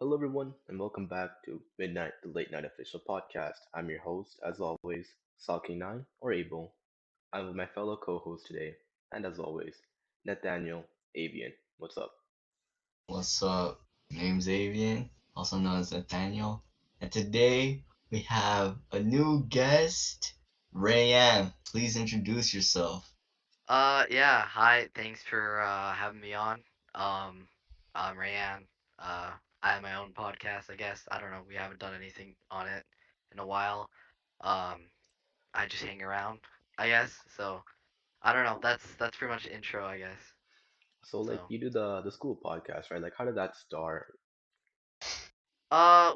Hello, everyone, and welcome back to Midnight, the Late Night Official Podcast. I'm your host, as always, Salking9 or Abel. I'm with my fellow co host today, and as always, Nathaniel Avian. What's up? What's up? Name's Avian, also known as Nathaniel, and today we have a new guest, Rayan. Please introduce yourself. Yeah, hi. Thanks for having me on. Um, I'm Rayan. Uh, I have my own podcast, I guess. I don't know. We haven't done anything on it in a while. Um, I just hang around, I guess. So I don't know. That's pretty much the intro, I guess. So, like, So, you do the school podcast, right? Like, how did that start?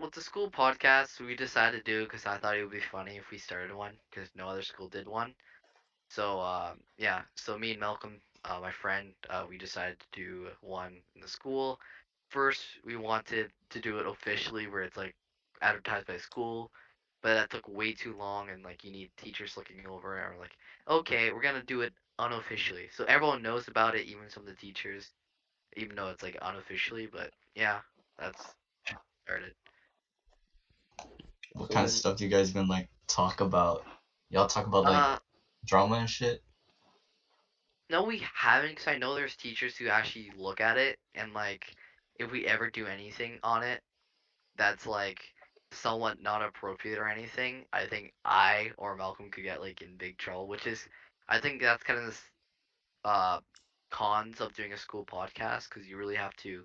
with the school podcast, we decided to do because I thought it would be funny if we started one because no other school did one. So yeah, so me and Malcolm, my friend, we decided to do one in the school. First, we wanted to do it officially, where it's like advertised by school, but that took way too long, and like you need teachers looking over it. And we're like, okay, we're gonna do it unofficially, so everyone knows about it, even some of the teachers, even though it's like unofficially. But yeah, that's started. What So kind of then, stuff do you guys even like talk about? Y'all talk about like Uh, drama and shit? no, we haven't, because I know there's teachers who actually look at it and like if we ever do anything on it that's like somewhat not appropriate or anything, I think I or Malcolm could get like in big trouble, which is I think that's kind of this uh cons of doing a school podcast because you really have to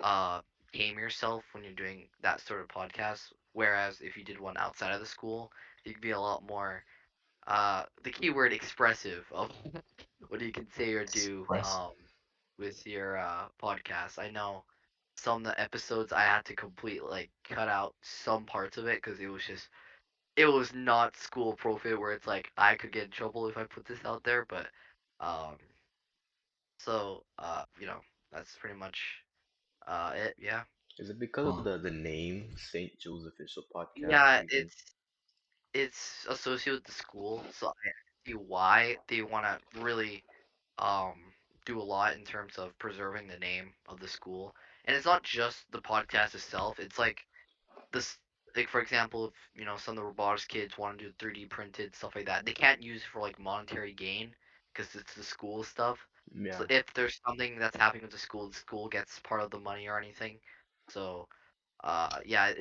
uh tame yourself when you're doing that sort of podcast. Whereas if you did one outside of the school, you could be a lot more the keyword expressive of what you can say or do Express. with your podcast. I know some of the episodes I had to complete like cut out some parts of it because it was not school appropriate where it's like I could get in trouble if I put this out there, but um that's pretty much it. Yeah. is it because of Huh. the name, St. Joe's Official Podcast? Yeah, Even it's associated with the school, so I see why they want to really um do a lot in terms of preserving the name of the school. And it's not just the podcast itself. It's like this, like for example, if some of the robotics kids want to do 3D printed stuff like that, they can't use it for like monetary gain because it's the school stuff. So yeah. if there's something that's happening with the school gets part of the money or anything. So yeah,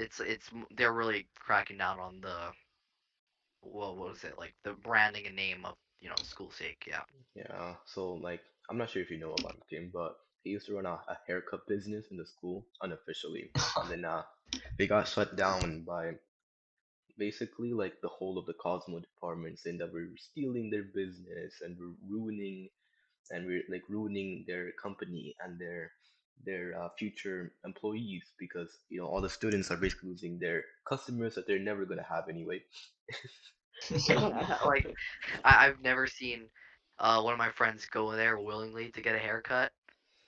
they're really cracking down on the what was it, like the branding and name of the school's sake. Yeah. Yeah, so like I'm not sure if you know about him, but he used to run a haircut business in the school unofficially, and then they got shut down by basically like the whole of the Cosmo department, saying that we're stealing their business and we're like ruining their company and their future employees because all the students are basically losing their customers that they're never gonna have anyway. Yeah, like I've never seen one of my friends go there willingly to get a haircut,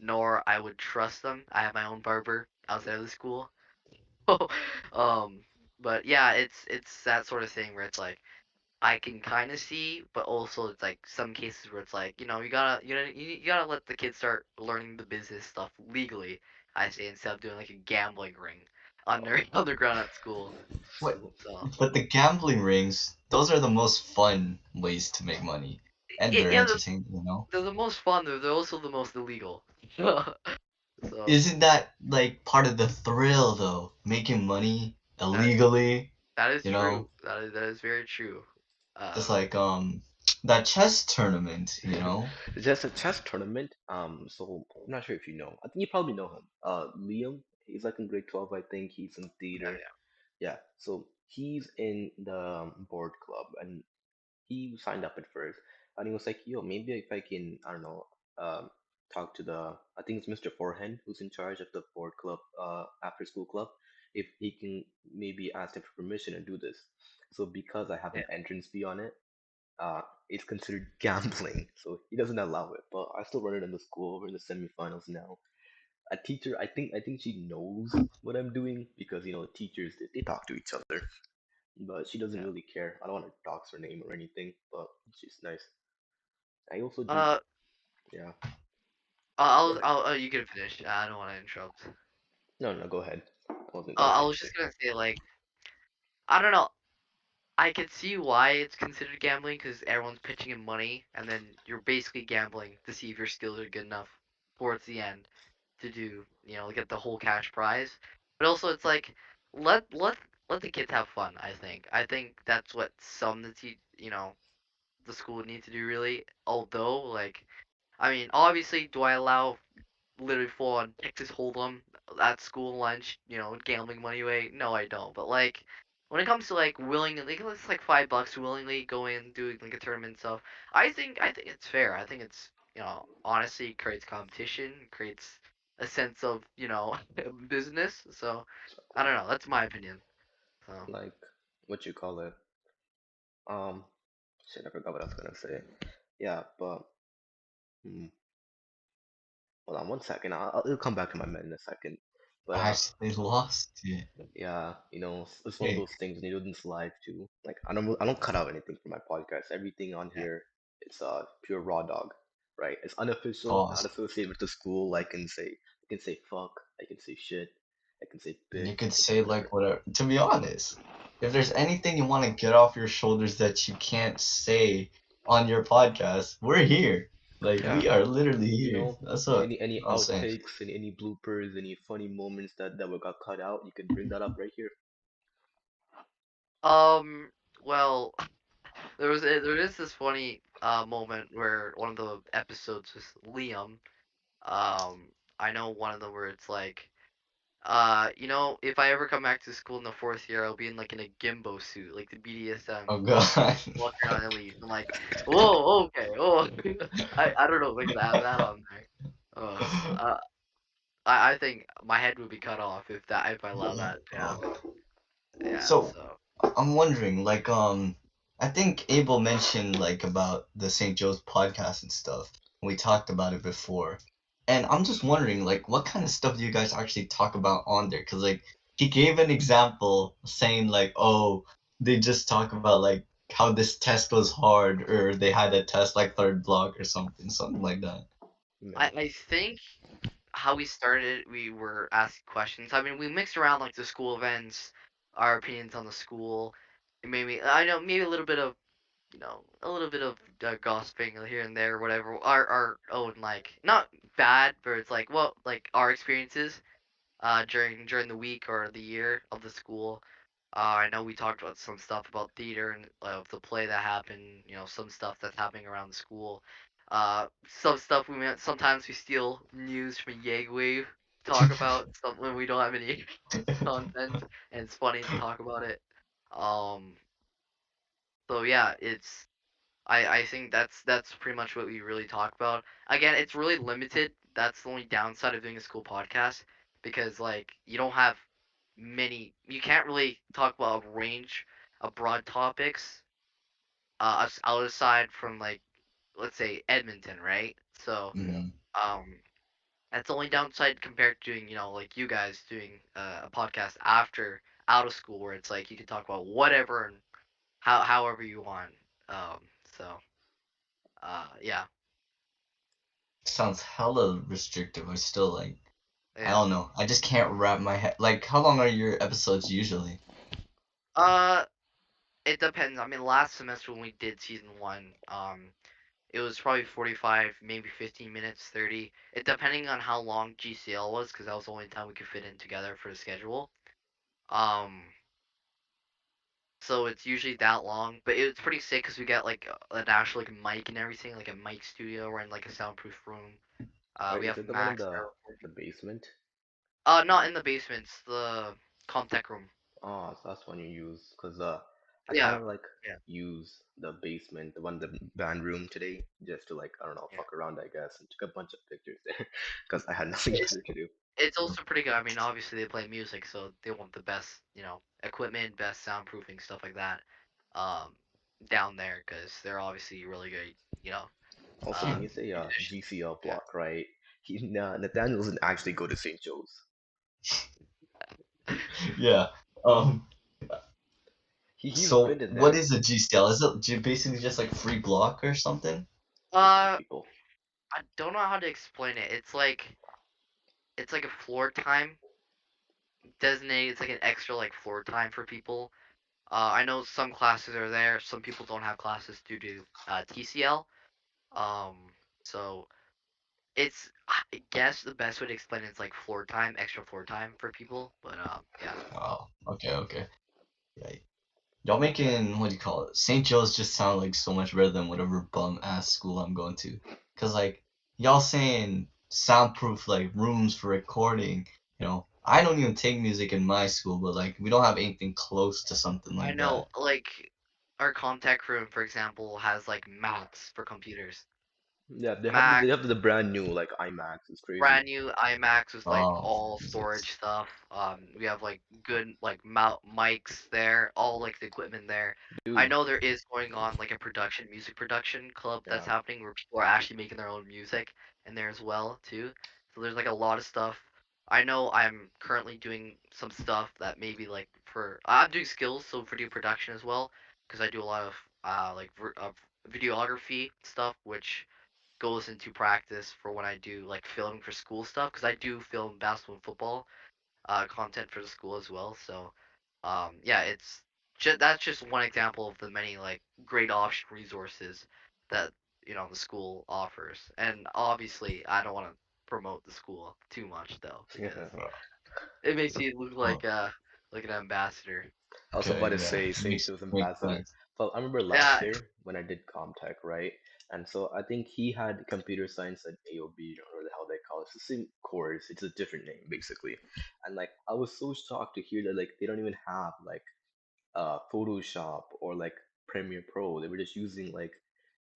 nor I would trust them. I have my own barber outside of the school. um, but yeah, it's that sort of thing where it's like I can kind of see, but also it's like some cases where it's like you gotta let the kids start learning the business stuff legally. I say instead of doing like a gambling ring underground at school. What? So So But the gambling rings, those are the most fun ways to make money. And they're yeah, entertaining, you know? they're the most fun. They're also the most illegal. So Isn't that like part of the thrill though? Making money that illegally, that is you know? true. That is very true. Just Um, like that chess tournament, you know? just a chess tournament. So I'm not sure if you know. I think you probably know him. Liam. He's like in grade 12, I think. He's in yeah, theater. Yeah. So he's in the board club, and he signed up at first, and he was like, "Yo, maybe if I can, I don't know, um, talk to the, I think it's Mr. Forehand who's in charge of the board club, after school club, if he can maybe ask him for permission to do this." So because I have yeah. an entrance fee on it, it's considered gambling, so he doesn't allow it. But I still run it in the school. We're in the semifinals now. A teacher, I think she knows what I'm doing because teachers they talk to each other, but she doesn't Yeah. really care. I don't want to dox her name or anything, but she's nice. I also do, Uh, yeah. Go I'll, ahead. I'll, you can finish. I don't want to interrupt. No, no, go ahead. I wasn't gonna I say was anything. just gonna say like I don't know. I can see why it's considered gambling because everyone's pitching in money, and then you're basically gambling to see if your skills are good enough towards the end to do, get the whole cash prize. But also, it's like let let let the kids have fun. I think that's what some the school would need to do really. Although, like, I mean, obviously, do I allow literally full on Texas Hold'em at school lunch, gambling money away? No, I don't. But like, when it comes to like willingly, like it's like $5 willingly go in do like a tournament stuff. I think it's fair. I think it's honestly creates competition, creates a sense of business. So I Exactly. don't know. That's my opinion. So Like, what you call it? Um, shit, I forgot what I was gonna say. Yeah, but hmm, hold on one second. It'll come back to my mind in a second. But I actually lost it. yeah, it's one of Hey, those things. And you do this live too. Like, I don't cut out anything from my podcast. Everything on yeah. here, it's pure raw dog, right? It's unofficial, not pause. associated with the school. I can say fuck, I can say shit, I can say You bitch, I could can say say whatever. like whatever. To be honest, if there's anything you want to get off your shoulders that you can't say on your podcast, we're here. Like Yeah, we are literally here. you know, That's what any I'm saying. outtakes, any bloopers, any funny moments that were got cut out, you can bring that up right here. Um. Well, there is this funny moment where one of the episodes was Liam. Um, I know one of them where it's like, if I ever come back to school in the fourth year, I'll be in like in a gimbo suit, like the BDSM, Oh god. walking around at least. I'm like, whoa, okay, oh, I don't know, like that on there. Uh, I think my head would be cut off if I allow that to happen. Yeah, So so I'm wondering, like, I think Abel mentioned like about the St. Joe's podcast and stuff. We talked about it before, and I'm just wondering, like, what kind of stuff do you guys actually talk about on there? Cause like he gave an example saying like, oh, they just talk about like how this test was hard, or they had a test like third block or something like that. I Man, I think how we started, we were asking questions. I mean, we mixed around like the school events, our opinions on the school, and maybe I know maybe a little bit of gossiping here and there, whatever. Our own like not bad, but it's like like our experiences during the week or the year of the school. I know we talked about some stuff about theater and of the play that happened. Some stuff that's happening around the school. Some stuff sometimes we steal news from Yegwave, talk about stuff when we don't have any content, and it's funny to talk about it. Um, so yeah, I think that's pretty much what we really talk about. Again, it's really limited. That's the only downside of doing a school podcast because like you don't have you can't really talk about a range of broad topics outside from like let's say Edmonton, right? So yeah. Hmm. um that's the only downside compared to doing, like you guys doing a podcast after out of school where it's like you can talk about whatever and however you want. Um so yeah. Sounds hella restrictive. Or still like I Yeah. don't know. I just can't wrap my head. Like, how long are your episodes usually? Uh, it depends. I mean, last semester when we did season one, it was probably 45, maybe 15 minutes, 30. It depending on how long GCL was, because that was the only time we could fit in together for the schedule. Um, so it's usually that long, but it's pretty sick because we got like an actual like mic and everything, like a mic studio. We're in like a soundproof room. Wait, We is have it the one in Max the there. the basement? Not in the basement. It's the Comtech room. Oh, so that's one you use. Cause I kind Yeah, of like yeah, use the basement, the one the band room today, just to like I don't know, yeah. fuck around I guess, and took a bunch of pictures there, cause I had nothing better to do. It's also pretty good. I mean, obviously they play music, so they want the best, equipment, best soundproofing, stuff like that, um, down there because they're obviously really good, you know, Also, uh, when you say musicians. GCL Yeah. block, right? Nathaniel doesn't actually go to St. Joe's. Yeah. Um. He's So, been to what them. is a GCL? Is it basically just like free block or something? For some Uh, people. I don't know how to explain it. It's like a floor time. designated. It's like an extra like floor time for people. I know some classes are there. Some people don't have classes due to TCL. Um, so it's I guess the best way to explain it is like floor time, extra floor time for people. But yeah. Oh, okay, okay. Yeah, y'all making what do you call it? St. Joe's just sound like so much better than whatever bum ass school I'm going to. Cause like y'all saying soundproof like rooms for recording, I don't even take music in my school, but like we don't have anything close to something I like know, that. like our contact room, for example, has like Macs for computers. Yeah, they Mac, have the brand new like iMacs. It's crazy. brand new iMacs with like Oh, all storage stuff. We have like good like mics there, all like the equipment there. I Dude, know there is going on like a music production club that's yeah. happening where people are actually making their own music in there as well too. So there's like a lot of stuff. I know I'm currently doing some stuff that maybe like for I'm doing skills so video production as well because I do a lot of videography stuff which goes into practice for when I do like filming for school stuff because I do film basketball and football content for the school as well. So yeah, that's just one example of the many like great option resources that the school offers. And obviously, I don't want to promote the school too much though because it makes you look oh, like an ambassador. I was about okay, to yeah, say St. Joe's makes ambassador. sense. Well, I remember last Yeah, year when I did Comtech, right? And so I think he had computer science at AOB, or how they call it. It's the same course, it's a different name basically. And like I was so shocked to hear that like they don't even have like Photoshop or like Premiere Pro. They were just using like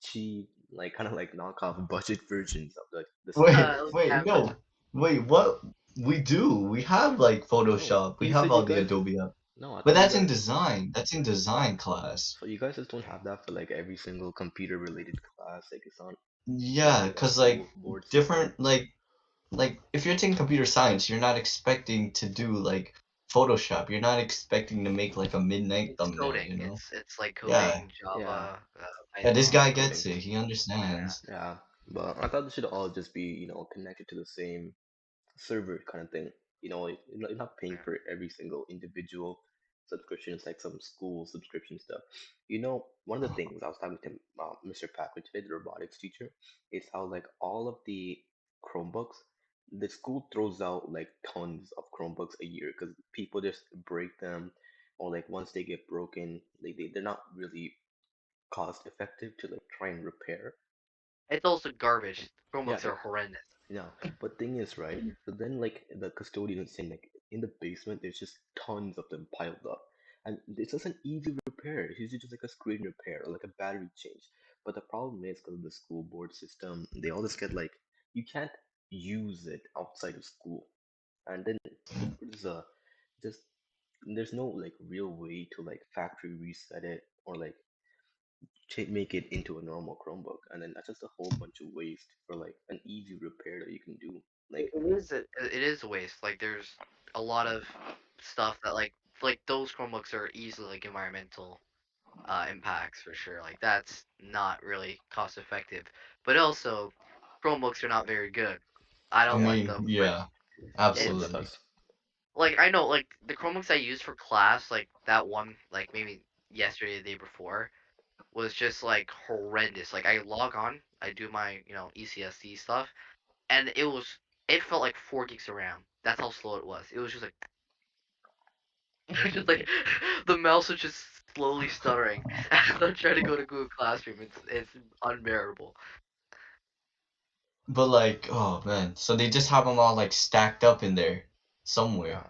cheap, like kind of like knockoff budget versions of the Wait, software. like wait, Canva. no, wait, what? We do. We have like No, Photoshop. We you have said you all the guys. Adobe app. No, I But thought you that's in guys. design. That's in design class. So you guys just don't have that for like every single computer related class. Like it's not Yeah, like a cause like school board system. different like if you're taking computer science, you're not expecting to do like Photoshop. You're not expecting to make like a midnight It's thumbnail, coding. you know? It's like Yeah. coding Yeah, Java, Yeah, this Python. guy coding. gets it. He Yeah. understands. Yeah, but I thought they should all just be connected to the same server kind of thing. You're not paying Yeah. for every single individual subscription. It's like some school subscription stuff. One of the things I was talking to Mr. Packard today, the robotics teacher, is how like all of the Chromebooks, the school throws out like tons of Chromebooks a year because people just break them, or like once they get broken, they're not really cost effective to like try and repair. It's also garbage. Yeah, Chromebooks are horrendous. yeah, but thing is, right? So then, like the custodian is saying, like in the basement, there's just tons of them piled up, and it's just an easy repair. It's usually just like a screen repair or like a battery change. But the problem is because of the school board system, they all just get like you can't use it outside of school, and then there's a just there's no like real way to like factory reset it or like make it into a normal Chromebook, and then that's just a whole bunch of waste for like an easy repair that you can do. Like, It is a waste. Like there's a lot of stuff that like those Chromebooks are easily like environmental impacts for sure. Like that's not really cost effective. But also Chromebooks are not very good. I I don't yeah, like mean, them. Like yeah, no one it's absolutely. does. like I know like the Chromebooks I used for class, like that one, like maybe yesterday, the day before, was just like horrendous. Like I log on, I do my ECSD stuff, and it felt like 4 gigs of RAM. That's how slow it was. It was just like just like the mouse was just slowly stuttering as I'm trying to go to Google Classroom. It's unbearable. But like, oh man, so they just have them all like stacked up in there somewhere.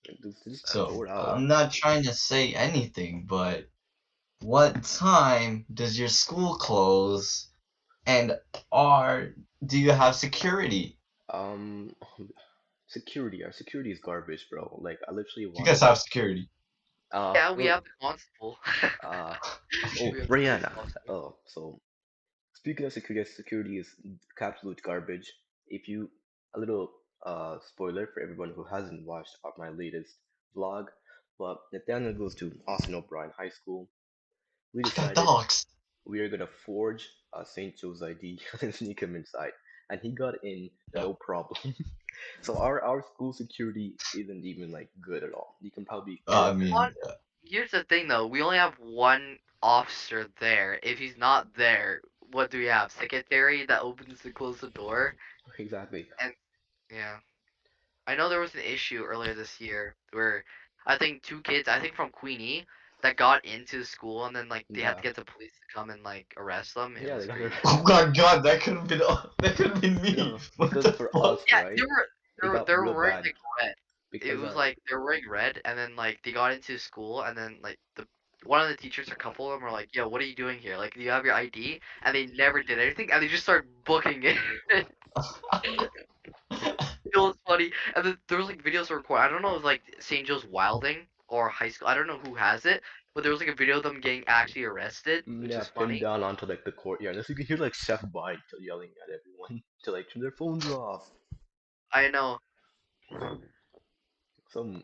Yeah, just So throw it out. I'm not trying to say anything, but what time does your school close? And are do you have security? Um, security. Our security is garbage, bro. Like, I literally You guys wanted have like, security. Yeah, we well, have the constable. uh, Okay. oh, We have the police Brianna. officer. Oh, so speaking of security, security is absolute garbage. If you a little spoiler for everyone who hasn't watched my latest vlog, but Nathaniel goes to Austin O'Brien High School. We I got decided dogs. we are gonna forge St. Joe's ID and sneak him inside, and he got in Yeah. no problem. So our school security isn't even like good at all. You can probably Well, I compare it. one mean, here's the thing though. We only have one officer there. If he's not there, what do we have? Secretary that opens and closes the door, Exactly. and yeah. I know there was an issue earlier this year where I think two kids, I think from Queenie, that got into school and then like they had Yeah. to get the police to come and like arrest them. It Yeah, they was got their crazy. oh my god, that could have been that could have been me. no, What because the for fuck? us, Yeah, right? they It were got they real were wearing bad like red. It because was like they were wearing red and then like they got into school and then like the one of the teachers or a couple of them were like, "Yo, what are you doing here? Like, do you have your ID?" And they never did anything and they just started booking it. It was funny, and then there was like videos recorded. I don't know, if it was like St. Joe's Wilding or high school. I don't know who has it, but there was like a video of them getting actually arrested, which yeah, is pinned funny. down onto like the courtyard. And so you can hear like Chef Bite yelling at everyone to like turn their phones off. I know. Some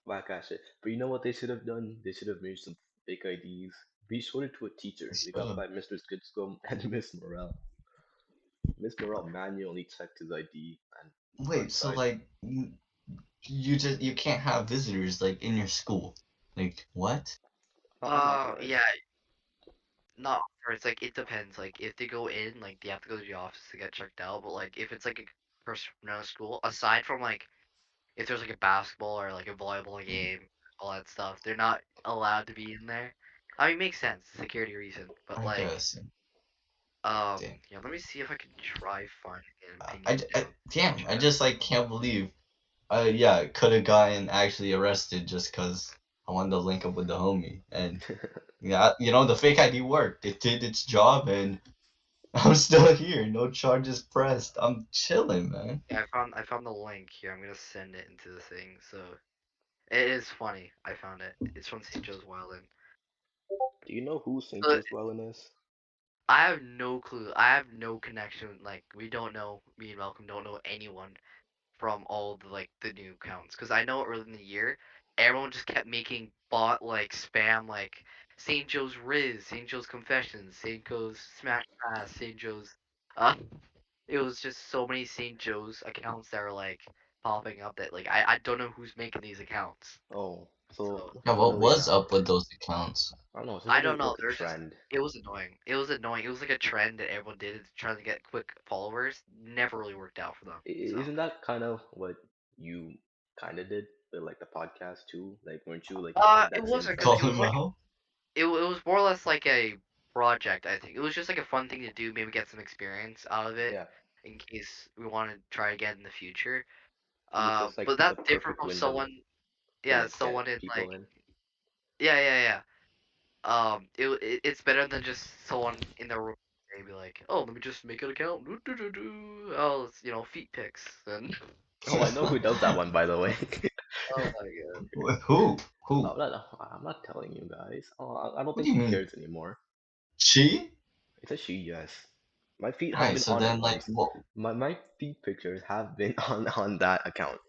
whack ass shit. But you know what they should have done? They should have made some fake IDs. Be showed it to a teacher. They got by Mr. Skitscom and Miss Morale. Miss Morale manually checked his ID and Wait, so outside. like you can't have visitors like in your school. Like what? Not unauthorized. Yeah, not for it's like it depends. Like if they go in, like they have to go to the office to get checked out. But like if it's like a person from another school, aside from like if there's like a basketball or like a volleyball game, all that stuff, they're not allowed to be in there. I mean, makes sense, security reason. But I like, guess. Damn. yeah, let me see if I can try finding it and ping it into Damn. I chat. just like can't believe. Yeah, could have gotten actually arrested just because I wanted to link up with the homie. And yeah, the fake ID worked. It did its job, and I'm still here. No charges pressed. I'm chilling, man. Yeah, I found the link here. I'm gonna send it into the thing. So it is funny. I found it. It's from St. Joe's Wilding. Do you know who St. So Joe's Wellen is? I have no clue. I have no connection. Like we don't know. Me and Malcolm don't know anyone from all the like the new accounts because I know early in the year everyone just kept making bot like spam like St. Joe's Riz, St. Joe's Confessions, St. Joe's Smash Pass, St. Joe's. Uh, it was just so many St. Joe's accounts that were like popping up that like I don't know who's making these accounts. Oh, so So Yeah, it's what really was up with those accounts? I don't know. It's just I like don't know. like a There's just trend. it was annoying. It was annoying. It was like a trend that everyone did trying to get quick followers. Never really worked out for them. So. Isn't that kind of what you kind of did with like the podcast too? Like, weren't you like in It that same wasn't because Call trend? it was him like out? it was more or less like a project. I think it was just like a fun thing to do, maybe get some experience out of it Yeah, in case we want to try again in the future. it was just like But the that's different perfect from window someone. to Yeah, like get someone in people like in. yeah. It's better than just someone in their room. Maybe like, oh, let me just make an account. Doo, doo, doo, doo. Oh, it's, feet pics and. Oh, I know who does that one, by the way. Oh my god. Who? Who? I'm not telling you guys. Oh, I don't What think do you she mean? cares anymore. She? It's a she, yes. My feet have Alright, been so on it then like once. what? My feet pictures have been on that account.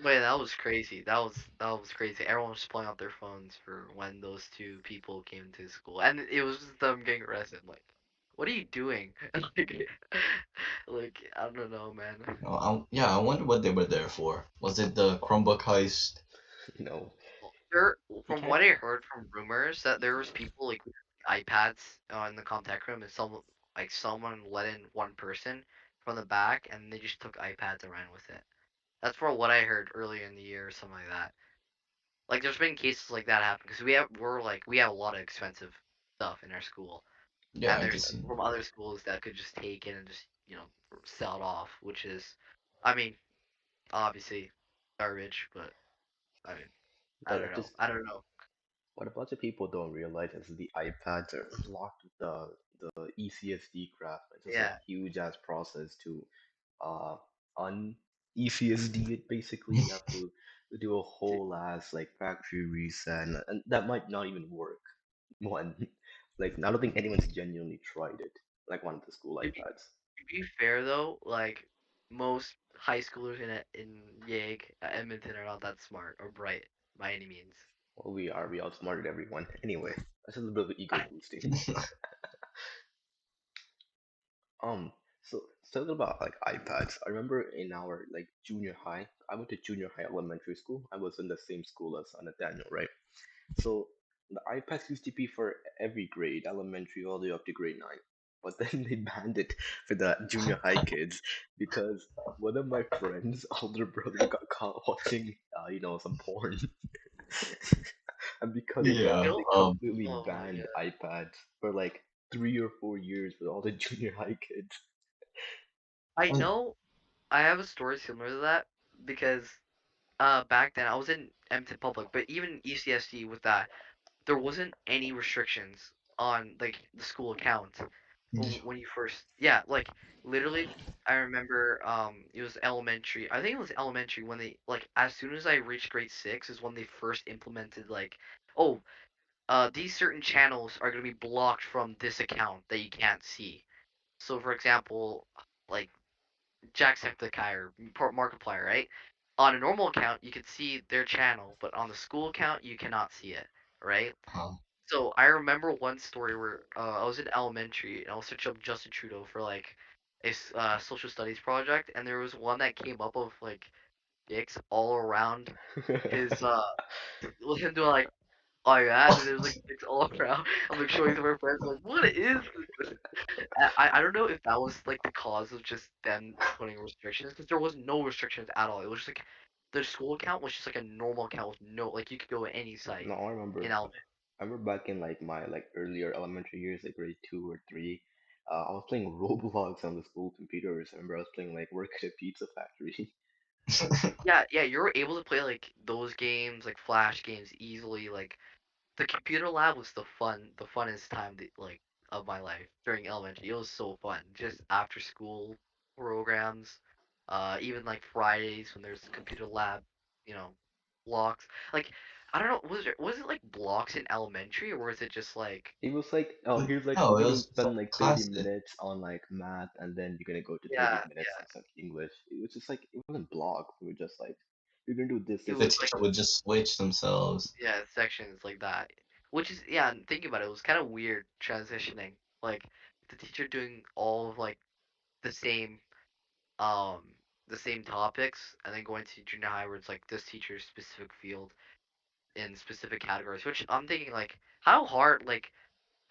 Wait, that was crazy. That was crazy. Everyone was pulling out their phones for when those two people came to school, and it was just them getting arrested. Like, what are you doing? Like, I don't know, man. Yeah, I wonder what they were there for. Was it the Chromebook heist? You know, There, you from can't. what I heard from rumors, that there was people like with iPads in the contact room, and someone let in one person from the back, and they just took iPads and ran with it. That's for what I heard earlier in the year or something like that. Like there's been cases like that happen because we have a lot of expensive stuff in our school, Yeah, and I can there's see. from other schools that could just take it and just sell it off, which is, I mean, obviously garbage, but I mean, I But don't know, just I don't know. what a bunch of people don't realize is the iPads are locked with the ECSD graph. It's just a Yeah, huge ass process to uh un ECSD it basically. You have to do a to, whole ass like factory reset and that might not even work. One. Like I don't think anyone's genuinely tried it. Like one of the school to be iPads. to be fair though, like most high schoolers in Yale, Edmonton are not that smart or bright by any means. Well, we outsmarted everyone. Anyway, that's just a little bit of ego boosting. So talking about like iPads, I remember in our like junior high, I went to junior high elementary school. I was in the same school as Nathaniel, right? So the iPads used to be for every grade, elementary all the way up to grade 9. But then they banned it for the junior high kids because one of my friends' older brother got caught watching, some porn. And because of that, Yeah. You know? they completely Oh my banned god. iPads for like 3 or 4 years for all the junior high kids. I Um, know I have a story similar to that because back then I was in MT Public, but even ECSD with that, there wasn't any restrictions on like the school account when you first, yeah, like literally I remember it was elementary, I think it was elementary when they like as soon as I reached grade 6 is when they first implemented like, oh, these certain channels are going to be blocked from this account that you can't see. So for example, like Jacksepticeye or Markiplier, right? On a normal account, you can see their channel, but on the school account, you cannot see it, right? uh, So I remember one story where I was in elementary and I was searching up Justin Trudeau for like a social studies project, and there was one that came up of like dicks all around his with him doing like, oh yeah, and then there's like dicks all around. I'm like showing to my friends like, what is this? I don't know if that was like the cause of just them putting restrictions because there was no restrictions at all. It was just like the school account was just like a normal account with no like you could go to any site No, I remember. in elementary. I remember back in like my like earlier elementary years, like grade 2 or 3. I was playing Roblox on the school computers. I remember I was playing like Work at a Pizza Factory. Yeah, yeah, you were able to play like those games, like flash games easily. Like the computer lab was the funnest time like of my life during elementary. It was so fun. Just after school programs, even like Fridays when there's computer lab, you know, blocks. Like I don't know, was it like blocks in elementary or was it just like It was like, oh, here's like no, we're it gonna was spend like 30 classes. minutes on like math, and then you're gonna go to 30 yeah, minutes yeah. on some English. It was just like it wasn't blocked. We were just like, you're gonna do this, It this, The was this, like this, teacher this. would just switch themselves. yeah, sections like that. Which is yeah, and thinking about it, it was kind of weird transitioning. Like the teacher doing all of like the same um the same topics and then going to junior high where it's like this teacher's specific field in specific categories, which I'm thinking like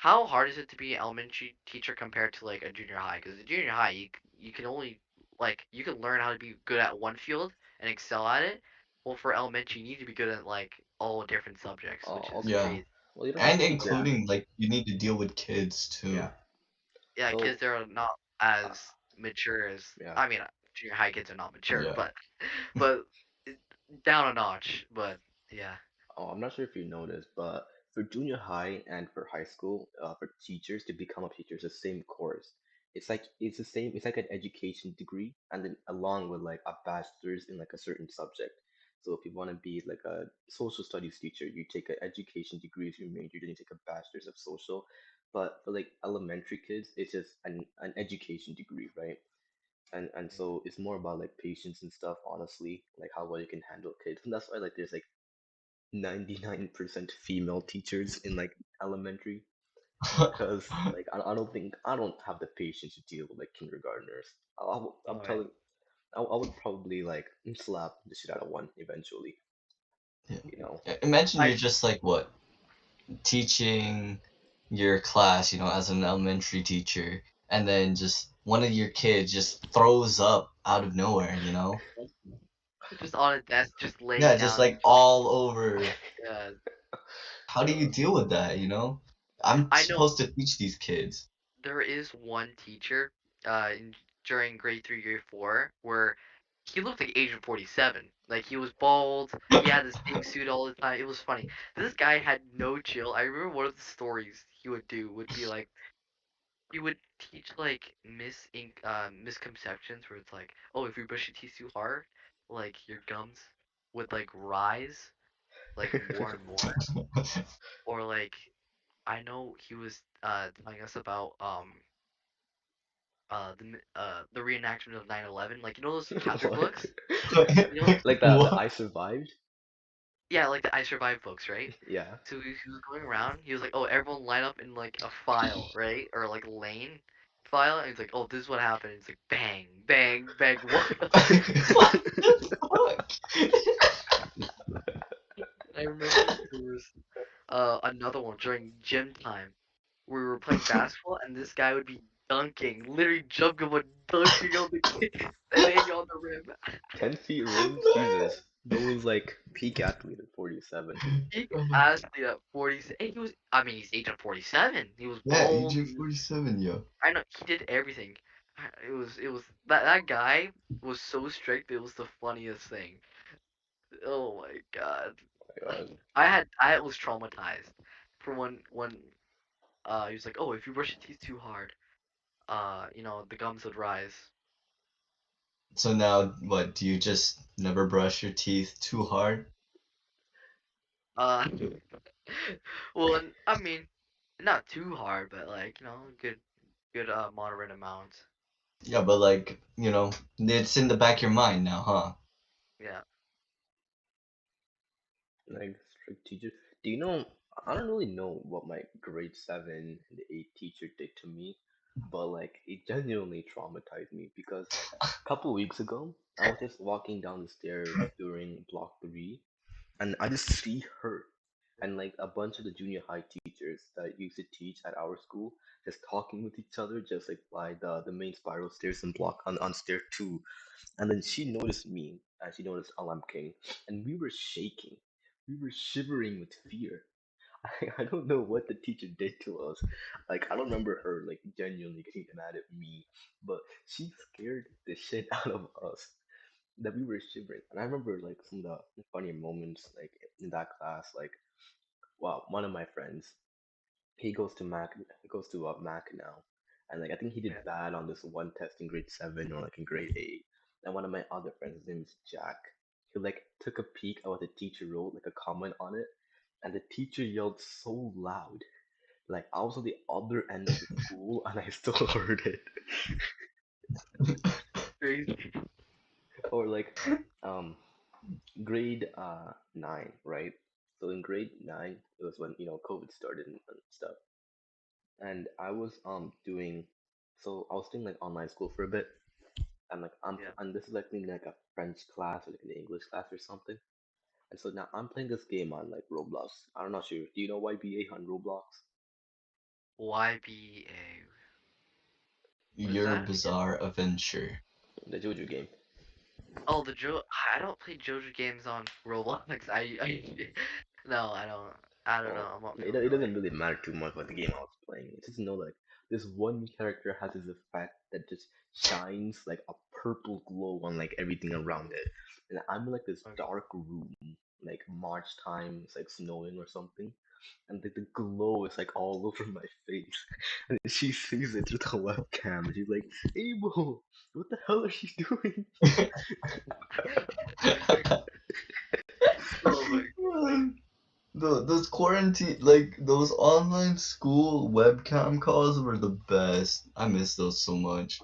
how hard is it to be an elementary teacher compared to like a junior high? Because the junior high you can only like you can learn how to be good at one field and excel at it. Well, for elementary, you need to be good at like all different subjects, which is Okay. Yeah. crazy. Well, you don't have And to be good. Yeah, including like you need to deal with kids Yeah. too. yeah, kids So, they're not uh, as mature as yeah. I mean, junior high kids are not mature, Yeah. but it- down a notch. But yeah. Oh, I'm not sure if you know this, but for junior high and for high school, for teachers to become a teacher, it's the same course. It's the same. It's like an education degree, and then along with like a bachelor's in like a certain subject. So if you want to be like a social studies teacher, you take an education degree as your major, then you take a bachelor's of social. But for like elementary kids, it's just an education degree, right? And so it's more about like patience and stuff, honestly, like how well you can handle kids. And that's why like there's like 99% female teachers in like elementary because like I don't have the patience to deal with like kindergartners. I'm Oh yeah. telling I would probably like slap the shit out of one eventually, Yeah. you know. Imagine I you're just like what teaching your class, as an elementary teacher, and then just one of your kids just throws up out of nowhere. just on a desk, just Yeah, laying just down. like all over. Yeah, How do you deal with that? I'm I know supposed to teach these kids. there is one teacher during grade 3, grade 4, where he looked like Agent 47. Like he was bald, he had the same suit all the time. It was funny. This guy had no chill. I remember one of the stories he would do would be like he would teach like misconceptions where it's like, oh, if you brush your teeth too hard, like your gums would like rise like more and more, or like I know he was telling us about the reenactment of 9/11, like you know those chapter What? books, you know, Like the What? I survived? yeah, like the I Survived books, right? Yeah. So he was going around, he was like, oh, everyone line up in like a file, right, or like lane, file, and he's like, "Oh, this is what happened." It's like bang, bang, bang. What? What the fuck? I remember there was another one during gym time. We were playing basketball, and this guy would be dunking, literally jumping, but dunking on the kick, standing on the rim. 10 feet rim? Jesus. Those like peak athlete at 47. He Man. athlete at 40. He was. I mean, he's aged at 47. He was Yeah, bald. AJ 47, yo. I know he did everything. It was that guy was so strict. It was the funniest thing. Oh my god. My God. I was traumatized from when he was like, oh, if you brush your teeth too hard, the gums would rise. So now, what, do you just never brush your teeth too hard? Uh, well, I mean, not too hard, but like good moderate amount. Yeah, but like, it's in the back of your mind now, huh? Yeah, Like strict teacher. Do you know? I don't really know what my grade 7 and 8 teacher did to me, but like it genuinely traumatized me because a couple weeks ago I was just walking down the stairs during block 3, and I just see her and like a bunch of the junior high teachers that used to teach at our school just talking with each other just like by the main spiral stairs and block on stair 2. And then she noticed me and she noticed Alam King, and we were shaking. We were shivering with fear. I don't know what the teacher did to us. Like I don't remember her like genuinely getting mad at me, but she scared the shit out of us that we were shivering. And I remember like some of the funny moments like in that class. Like wow, one of my friends, he goes to Mac now, and like I think he yeah. did bad on this one test in grade 7 or like in grade 8. And one of my other friends, his name is Jack. He like took a peek at what the teacher wrote, like a comment on it, and the teacher yelled so loud, like I was on the other end of the school and I still heard it. Crazy. Or like, um, grade 9, right? So in grade 9, it was when COVID started and stuff, and I was doing, so I was doing like online school for a bit, and like Yeah. and this is like maybe like a French class or like an English class or something. And so now I'm playing this game on like Roblox. I'm not sure. Do you know YBA on Roblox? YBA. What is Your that? bizarre adventure. The JoJo game. Oh, the Jo. I don't play JoJo games on Roblox. No, I don't. I don't Well, know. I'm not it familiar. doesn't really matter too much what the game I was playing. It's just like this one character has this effect that just shines like a purple glow on like everything around it. And I'm in like this Okay. dark room, like March time, it's like snowing or something, and the glow is like all over my face. And she sees it through the webcam. She's like, Abel, what the hell are you doing? Oh my. Those quarantine, like those online school webcam calls were the best. I miss those so much.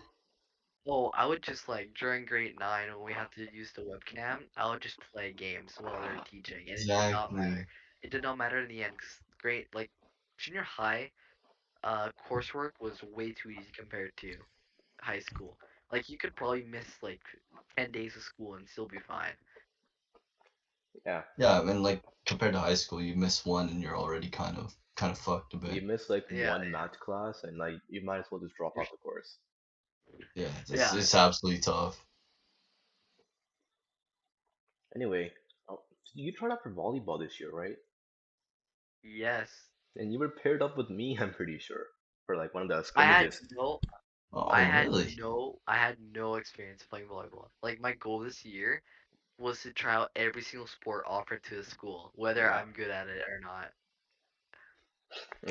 Oh, I would just like during grade 9 when we had to use the webcam, I would just play games while they're teaching, and it did not matter. Exactly. It did not matter in the end. 'Cause grade like junior high, coursework was way too easy compared to high school. Like you could probably miss like 10 days of school and still be fine. Yeah, Yeah, and like compared to high school, you miss one and you're already kind of fucked a you bit. miss like Yeah, one math class and like you might as well just drop you're, out the course. Yeah, yeah, it's absolutely tough. Anyway, you tried out for volleyball this year, right? yes. And you were paired up with me, I'm pretty sure, for like one of the I had scrimmages. no, Oh, really? I had no experience playing volleyball. Like my goal this year was to try out every single sport offered to the school, whether Yeah, I'm good at it or not.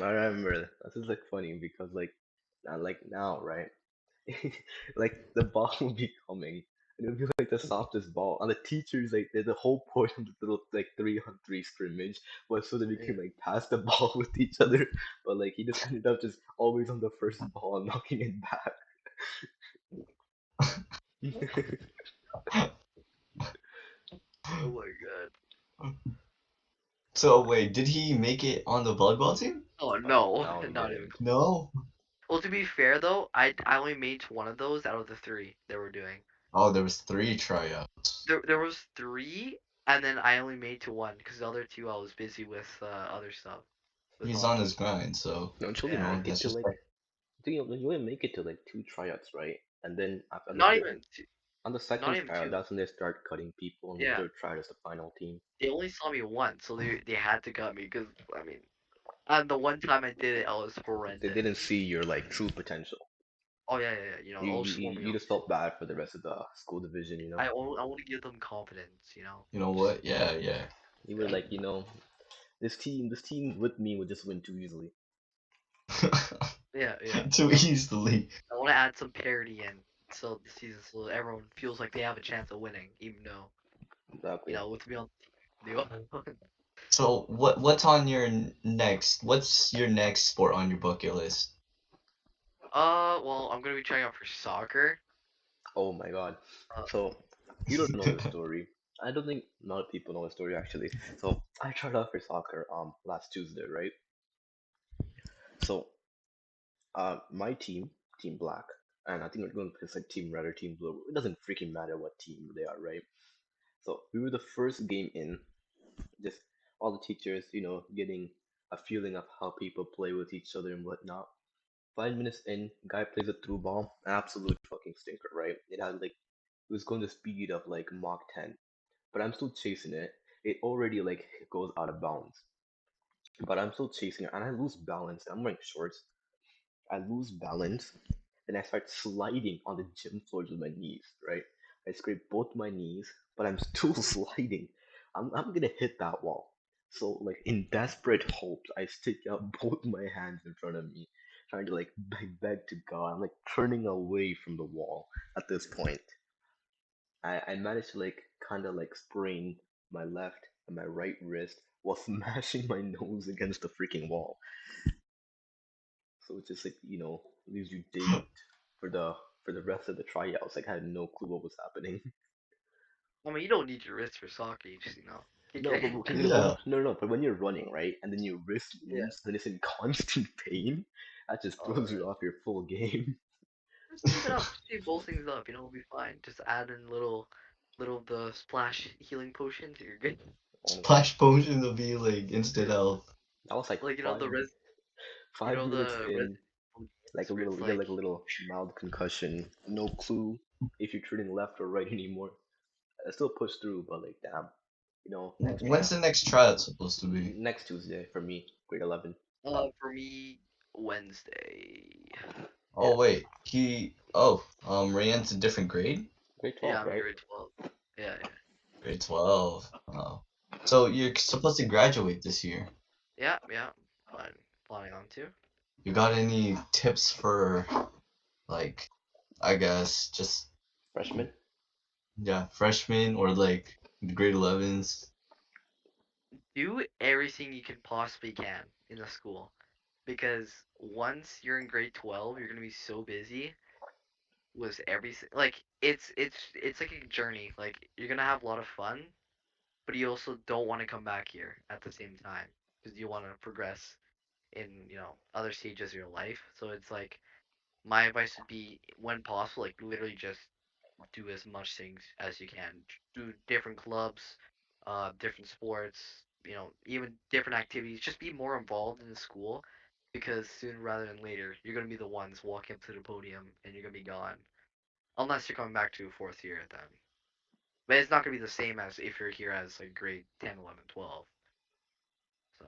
I remember. This is like funny because like now, right? Like the ball will be coming, and it'll be like the softest ball. And the teachers like the whole point of the little like 3-on-3 scrimmage was so that we Yeah. can like pass the ball with each other. But like he just ended up just always on the first ball and knocking it back. Oh my god. So wait, did he make it on the volleyball team? Oh no, No, he not even didn't. close. No. Well, to be fair though, I only made to one of those out of the three they were doing. Oh, there was three tryouts. There was three, and then I only made to one because the other two I was busy with other stuff with He's on his hockey. grind, so You actually Yeah, make it that's to just like, like I think you only make it to like two tryouts, right? And then on not even two, on the not second even tryout, two. that's when they start cutting people, and the Yeah, third tryout is the final team. they only saw me once, so they had to cut me because I mean, and the one time I did it, I was They horrendous. didn't see your like true potential. Oh yeah, yeah, yeah. You I you was just you warming you up. just felt bad for the rest of the school division, you know. I want to give them confidence. you know Just what? Yeah, yeah. You were like, this team with me would just win too easily. yeah, yeah. Too easily. I want to add some parity in so the season so everyone feels like they have a chance of winning, even though Exactly. with me on the team, they won't. So what's on your next? What's your next sport on your bucket list? Well, I'm gonna be trying out for soccer. Oh my God. Uh, So you don't know the story. I don't think a lot of people know the story actually. So I tried out for soccer last Tuesday, right? So my team, Team Black, and I think we're going to pick like Team Red or Team Blue. It doesn't freaking matter what team they are, right? So we were the first game in, just all the teachers, getting a feeling of how people play with each other and whatnot. 5 minutes in, guy plays a through ball, absolute fucking stinker, right? It was going the speed of like Mach 10, but I'm still chasing it. It already like goes out of bounds, but I'm still chasing it, and I lose balance. I'm wearing shorts. I lose balance, and I start sliding on the gym floors with my knees, right? I scrape both my knees, but I'm still sliding. I'm gonna hit that wall. So, like, in desperate hopes, I stick out both my hands in front of me, trying to, like, beg to God. I'm, like, turning away from the wall at this point. I managed to, like, kind of, like, sprain my left and my right wrist while smashing my nose against the freaking wall. So it's just like, leaves you dazed for the rest of the tryouts. Like I had no clue what was happening. I mean, you don't need your wrist for soccer. You just kick No, it. but Yeah. no, no, but when you're running, right, and then your wrist Yeah. moves, then it's in constant pain. That just Oh throws you man. off your full game. Just save it up. Just save both things up. We'll be fine. Just add in little of the splash healing potions. You're good. Honestly, Splash potion will be like instant Yeah. health. that was like Like five you five know minutes the in, Resident like a games where little it's you get like like a little mild concussion. No clue if you're turning left or right anymore. I still push through, but like damn, next When's the next tryout supposed to be? next Tuesday for me, grade 11. for me Wednesday. Yeah, Oh wait, Rayan's a different grade? grade Yeah, 12, I'm in right? grade 12. Yeah, yeah. Grade 12. Oh. So you're supposed to graduate this year. Yeah, yeah. Fine. Planning on to. You got any tips for like I guess just Freshman. yeah, freshmen or like grade 11s? Do everything you can possibly can in the school. Because once you're in grade 12, you're gonna be so busy with everything. Like it's like a journey. Like you're gonna have a lot of fun, but you also don't want to come back here at the same time because you want to progress in other stages of your life. So it's like my advice would be when possible, like literally just do as much things as you can. Do different clubs, different sports, even different activities. Just be more involved in the school because sooner rather than later, you're gonna be the ones walking up to the podium and you're gonna be gone. Unless you're coming back to fourth year then. But it's not gonna be the same as if you're here as like grade 10, 11, 12. So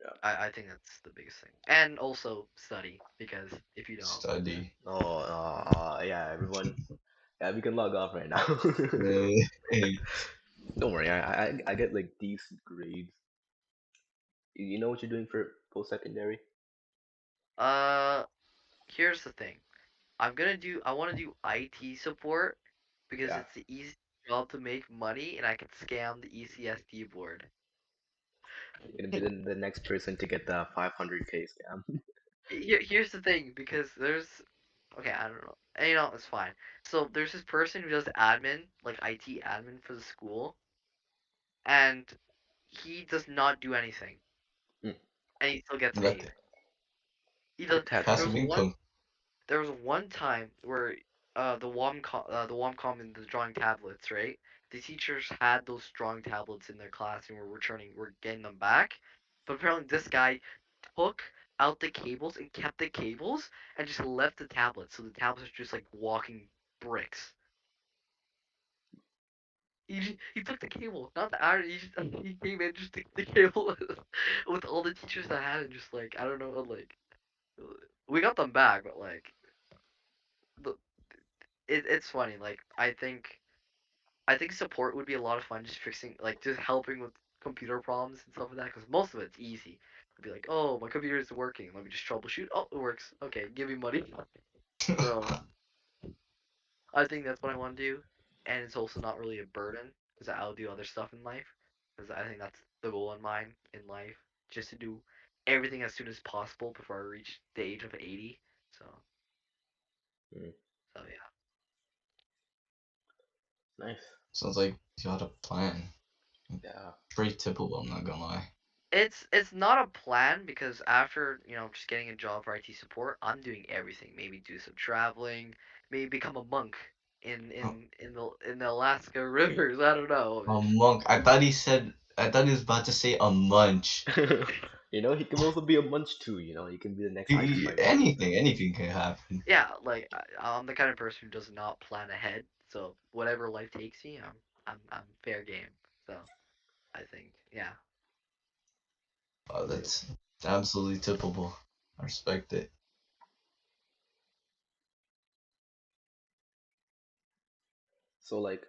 Yeah. I think that's the biggest thing. And also study because if you don't, then Study. Oh, yeah, everyone. Yeah, we can log off right now. Hey, Don't worry, I get like decent grades. You know what you're doing for post secondary? uh here's the thing. I want to do IT support because Yeah, it's the easiest job to make money and I can scam the ECSD board. you're gonna be the next person to get the 500K scam. Here's the thing because there's okay, I don't know. And, it's fine. So there's this person who does admin, like IT admin for the school, and he does not do anything Hmm. and he still gets paid. nothing. He The does. There was Passive tadpole. one. income. There was one time where the Womcom and the drawing tablets, right? The teachers had those drawing tablets in their class and were getting them back. But apparently this guy took out the cables and kept the cables and just left the tablets. So the tablets are just like walking bricks. He took the cable, not the iron. He came in just took the cable with all the teachers that had it. Just like I don't know, like we got them back, but like the it's funny. Like I think support would be a lot of fun, just fixing like just helping with computer problems and stuff like that. Because most of it's easy. It'd be like, oh, my computer isn't working. Let me just troubleshoot. Oh, it works. Okay, give me money. So I think that's what I want to do, and it's also not really a burden because I'll do other stuff in life. Because I think that's the goal in mine in life, just to do everything as soon as possible before I reach the age of 80. So Mm, yeah, nice. Sounds like you got a plan. Yeah. Pretty typical, I'm not gonna lie. it's not a plan because after just getting a job for IT support, I'm doing everything. Maybe do some traveling, maybe become a monk in Oh, in in the in the Alaska rivers. I don't know. a monk. I thought he was about to say a munch. He can also be a munch too. He can be the next Einstein maybe. Anything can happen. Yeah, like I'm the kind of person who does not plan ahead. So whatever life takes me, I'm fair game. So I think yeah. Oh, Yeah. that's absolutely typical. I respect it. So like,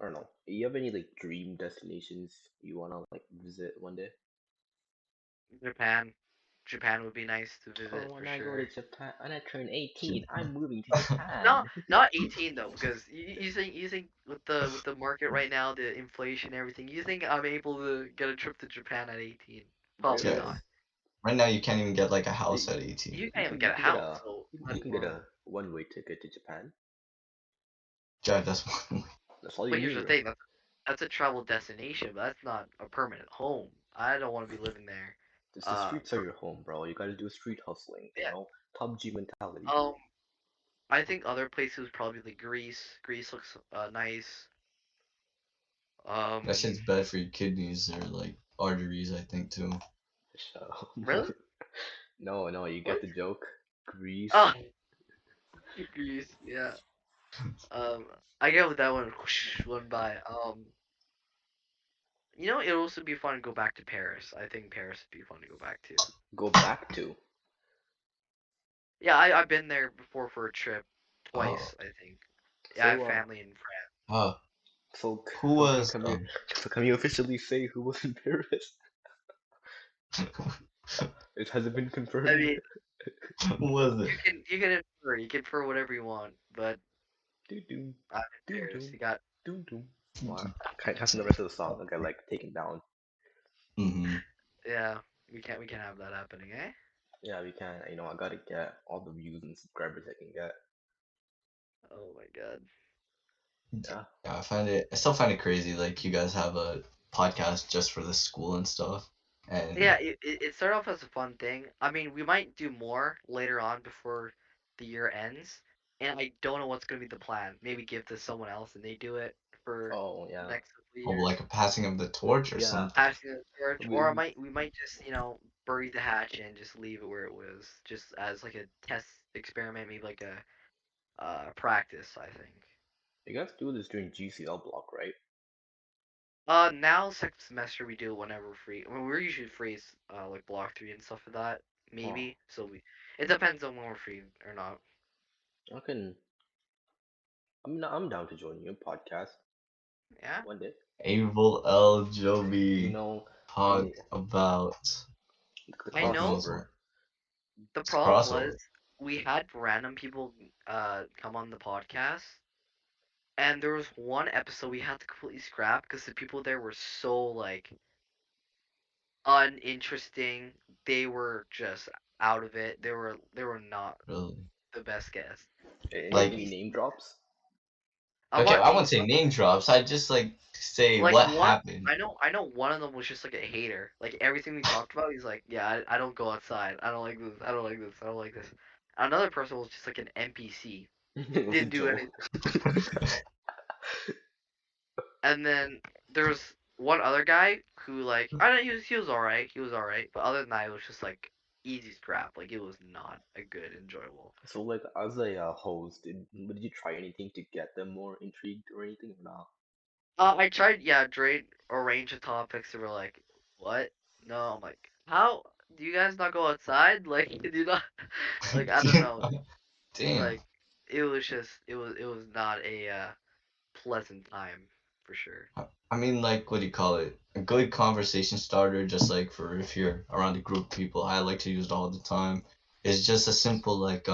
I don't know. You have any like dream destinations you wanna like visit one day? Japan, Japan would be nice to Oh, visit for when I go to sure. Japan, when I turn 18, I'm Japan. moving to Japan. Not 18 though, because you think with the market right now, the inflation, everything, you think I'm able to get a trip to Japan at 18? Probably Yeah, Really? not. right now you can't even get like a You, house at 18. You you can't even can get you a can get house, a so you let can get alone. a one-way ticket to Japan. Yeah, that's one. That's all you But here's need, the right? thing, that's a travel destination, but that's not a permanent home. I don't want to be living there. Just the streets are For your home, bro. You gotta do street hustling, yeah. Top G mentality. Um, I think other places probably like Greece. Greece looks nice. That Um, shit's bad for your kidneys or like arteries, I think too. So, really? no, no, you What? get the joke. Greece. Oh, Greece. Yeah. Um, I get with that one whoosh, went by. It'd also be fun to go back to Paris. I think Paris would be fun to go back to. Go back to. Yeah, I've been there before for a trip Oh, twice. I think. Yeah, I have So, family in France. uh, so who was can you officially say who was in Paris? It hasn't been I confirmed. mean, who was it? you can infer whatever you want, but Do do I'm in do Paris. do You got do do. Wow. Can't have the rest of the song. Okay, like taken down. Mm-hmm. yeah. We can't have that happening, eh? Yeah, we can. I gotta get all the views and subscribers I can get. Oh my god. Yeah. Yeah, I still find it crazy. Like you guys have a podcast just for the school and stuff, Yeah, and it started off as a fun thing. I mean, we might do more later on before the year ends, and I don't know what's gonna be the plan. Maybe give to someone else and they do it for Oh the yeah. next couple of oh, years. like a passing of the torch or Yeah. something. Passing the torch, or I We, might we might just bury the hatch and just leave it where it was, just as like a test experiment, maybe like a practice. I think. you guys do this during GCL block, right? Now second semester we do it whenever we're free. I mean, we're usually free, like block three and stuff like that. Oh, Maybe. So it depends on when we're free or not. I can. I'm down to join your podcast Yeah. one day. Abel L. You Joby know, talk I about the I who know knows crossover. what. the It's problem was crossover. we had random people come on the podcast, and there was one episode we had to completely scrap because the people there were so like uninteresting. They were just out of it. They were not Really. the best guests. Any Like Like any we, name drops? I'm okay, not I name wouldn't say name drops. I just like say Like what one, happened. I know one of them was just like a hater. Like everything we talked about, he's like, yeah, I don't go outside. I don't like this. I don't like this. I don't like this. Another person was just like an NPC. Was Didn't it do Joel? anything. And then there was one other guy who like I don't know, he was alright. He was alright. But other than that, it was just like easy scrap. Like it was not a good enjoyable. So like as a host, did you try anything to get them more intrigued or anything or not? I tried, yeah, Drake a range of topics and we're like, what? No, I'm like, how do you guys not go outside? Like, do you not? Like, I don't know. Damn. Like, it was not a pleasant time for sure. I mean, like, what do you call it? A good conversation starter, just like for if you're around a group of people, I like to use it all the time. It's just a simple like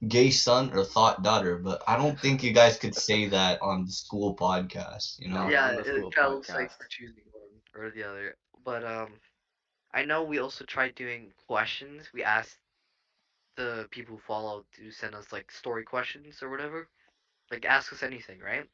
gay son or thought daughter, but I don't think you guys could say that on the school podcast, you No, know? not Yeah, on the it school kind of looks like podcast. we're choosing one or the other. But I know we also tried doing questions. We asked the people who follow to send us like story questions or whatever. Like, ask us anything, right?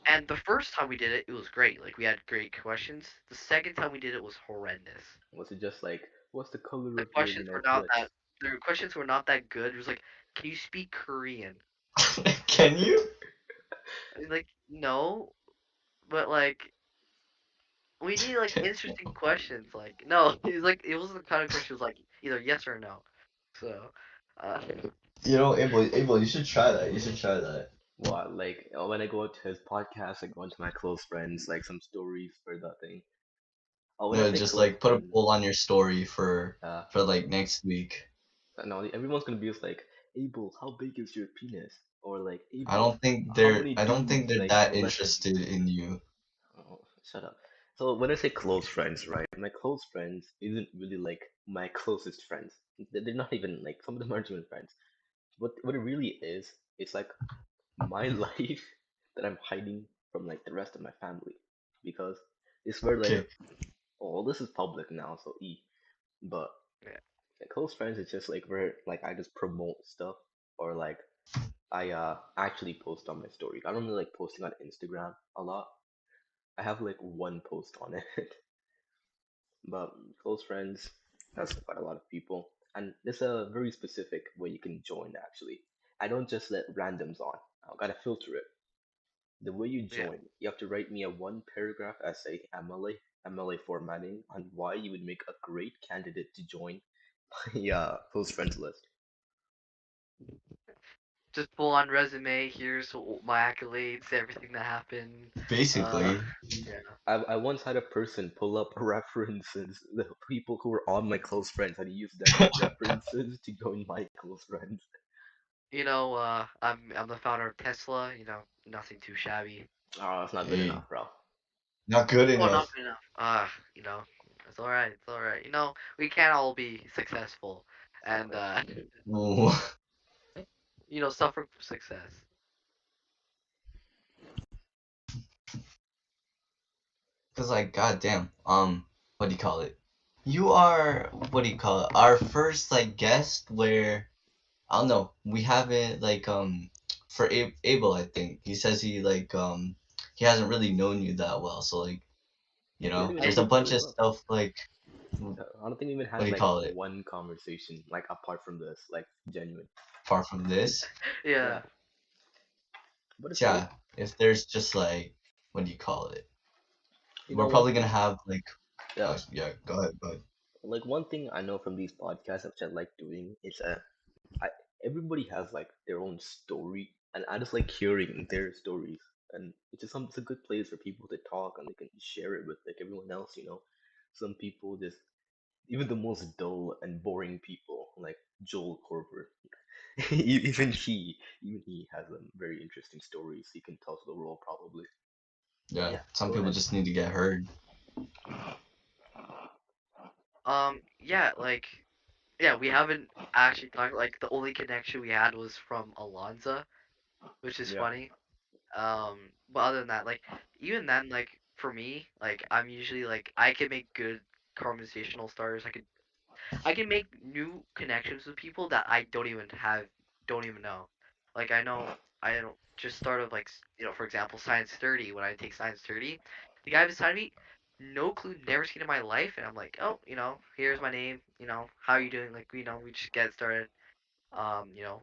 And the first time we did it, it was great. Like, we had great questions. The second time we did it was horrendous. Was it just like, what's the color The of your, questions were not clicks? that. The questions were not that good. It was like, can you speak Korean? Can you? I was like, no, but like, we need like Can, interesting questions. Like, no, he's like, it was the kind of question was like either yes or no. So, uh, you know, Abel, you should try that. You should try that. What like when I go to his podcast, I go into my close friends, like some stories for that thing. Oh, when I No, say just close like put a friends, poll on your story uh, for like next week. no, everyone's gonna be just like, Abel, how big is your penis? Or like, I Abel, don't think how many they're dudes like that molested you? interested in you. Oh, shut up. So when I say close friends, right? My close friends isn't really like my closest friends. They're not even like some of them aren't even friends. What it really is, it's like my life that I'm hiding from like the rest of my family because it's where like Okay. oh this is public now so but yeah. like, close friends it's just like where like I just promote stuff or like I actually post on my story. I don't really like posting on Instagram a lot. I have like one post on it. But close friends that's quite a lot of people and there's a very specific way you can join actually. I don't just let randoms on. I gotta filter it. The way you Yeah. join, you have to write me a one paragraph essay, MLA formatting, on why you would make a great candidate to join my close friends list. Just full on resume. Here's my accolades, everything that happened. Uh, Basically, yeah. I once had a person pull up references, the people who were on my close friends, and use them as references to join my close friends. I'm the founder of Tesla. Nothing too shabby. Oh, that's not good hey, enough, bro. not good Oh, not enough. good enough. It's all right. It's all right. We can't all be successful, and Exactly. suffer for success. Cause like, goddamn, what do you call it? You are what do you call it? Our first like guest where I don't know. We haven't like for Abel, I think he says he hasn't really known you that well. So like you We don't know, even know there's a each other bunch of well. stuff like I don't think we even what had do you like call it? one conversation, like apart from this, like genuine. Apart from this, Yeah, Yeah. but it's good. yeah. If there's just like what do you call it? You know, We're one probably gonna thing, have like yeah, yeah. Go ahead. Go ahead. like one thing I know from these podcasts, which I like doing, is I everybody has like their own story, and I just like hearing their stories, and it's a good place for people to talk and they can share it with like everyone else. Some people just even the most dull and boring people like Joel Corver, even he has very interesting stories he can tell to the world probably. But Yeah. yeah, Some go people ahead. just need to get heard. Yeah. Yeah. We haven't actually talked. Like, the only connection we had was from Alonza, which is Yeah. funny. But other than that, like, even then, like, for me, like, I'm usually like, I can make good conversational starters. I can make new connections with people that I don't even know. Like, I know. I don't just start of like for example, Science 30. When I take Science 30, the guy beside me, no clue, never seen in my life, and I'm like, oh, here's my name. How are you doing? Like, we just get started.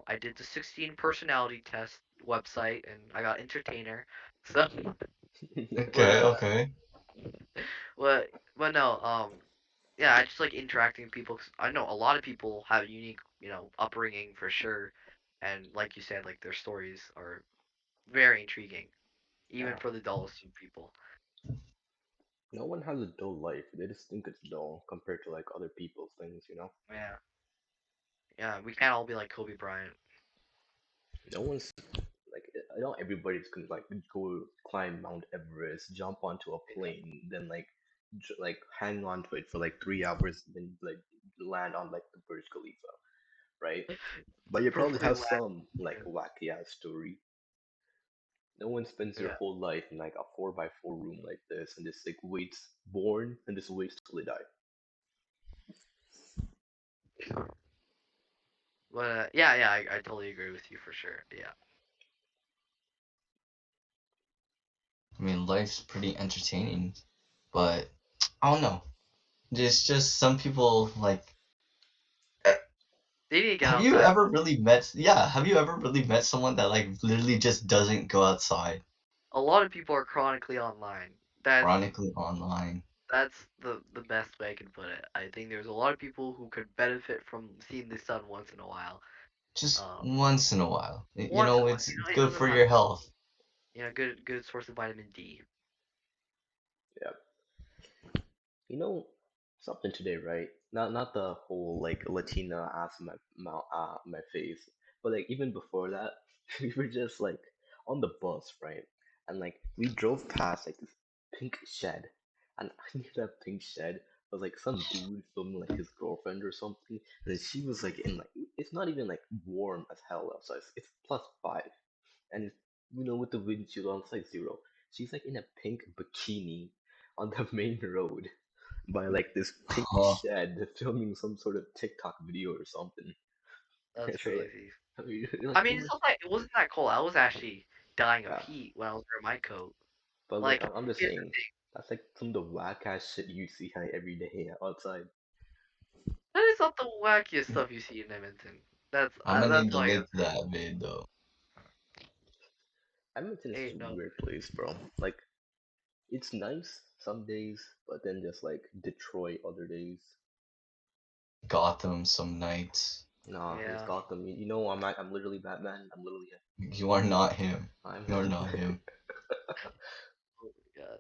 I did the 16 personality test website, and I got entertainer. So, but Okay, okay. but but no, yeah, I just like interacting with people 'cause I know a lot of people have unique, upbringing for sure, and like you said, like their stories are very intriguing, even Yeah. for the dullest of people. No one has a dull life. They just think it's dull compared to like other people's things, you know? Yeah, yeah, we can't all be like Kobe Bryant. No one's like I know everybody's gonna like go climb Mount Everest, jump onto a plane, then like hang on to it for like 3 hours, then like land on like the Burj Khalifa, right? But you probably Perfectly have land. some like wacky ass story. No one spends their Yeah, whole life in like a 4x4 room like this and just like waits born and just waits till they die. but yeah, yeah, I totally agree with you for sure. Yeah, I mean, life's pretty entertaining, but I don't know. There's just some people like. eh, they need to get Have you outside. ever really met? Yeah, have you ever really met someone that like literally just doesn't go outside? A lot of people are chronically online. That's Chronically online, that's the best way I can put it. I think there's a lot of people who could benefit from seeing the sun once in a while. just Um, once in a while. You Once in know, a while, it's it good doesn't for have your health. good source of vitamin D. Yeah. You know something today, right? Not the whole like Latina ass my face, but like even before that, we were just like on the bus, right? And like we drove past like this pink shed, and I knew that pink shed was like some dude filming like his girlfriend or something, and then she was like in like it's not even like warm as hell outside. It's +5, and it's with the windshield on it's like 0. She's like in a pink bikini on the main road by like this pink Huh. shed filming some sort of TikTok video or something. That's So like, crazy. I mean, like I who mean, was? it wasn't that cold. I was actually dying of Yeah, heat when I was wearing my coat. but like Like, I'm just here's the saying, that's like some of the whack ass shit you see like, every day outside. that is not the wackiest stuff you see in Edmonton. I'm gonna need That's to all I gotta link to say. that vid though. Edmonton is such Ain't a no. weird place, bro. Like it's nice some days, but then just like Detroit other days. Gotham some nights. Nah, it's Yeah. Gotham. I'm literally Batman. I'm literally him. You are not him. I'm You are him. not him. Oh my god.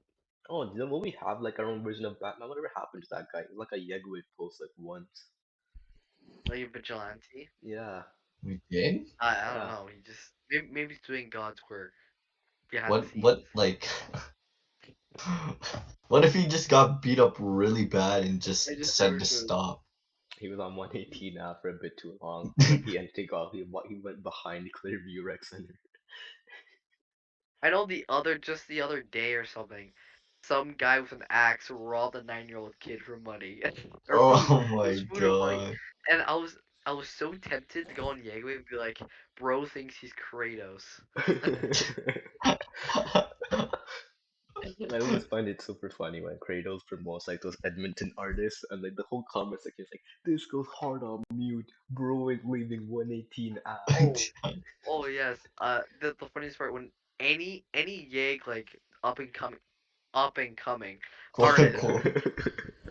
Oh, you know what we have like our own version of Batman? Whatever happened to that guy? Like a Yegway post like once. Are you vigilante? Yeah, We did? I don't yeah. know. He just maybe he's doing God's work behind the scenes. What like what if he just got beat up really bad and I just just decided never to should. stop? He was on 118 now for a bit too long, and like he had to take off. He went behind Clearview Rec Center. I know just the other day or something, some guy with an axe robbed a 9-year-old kid for money or food. Oh It my was food or money, god. and I was so tempted to go on Yegway and be like, bro thinks he's Kratos. I always find it super funny when Kratos promotes like those Edmonton artists, and like the whole comment section is like, "This goes hard on mute, bro is leaving 118 ass." Oh, oh yes. The funniest part when any Yeg like up and coming Quote artist, unquote.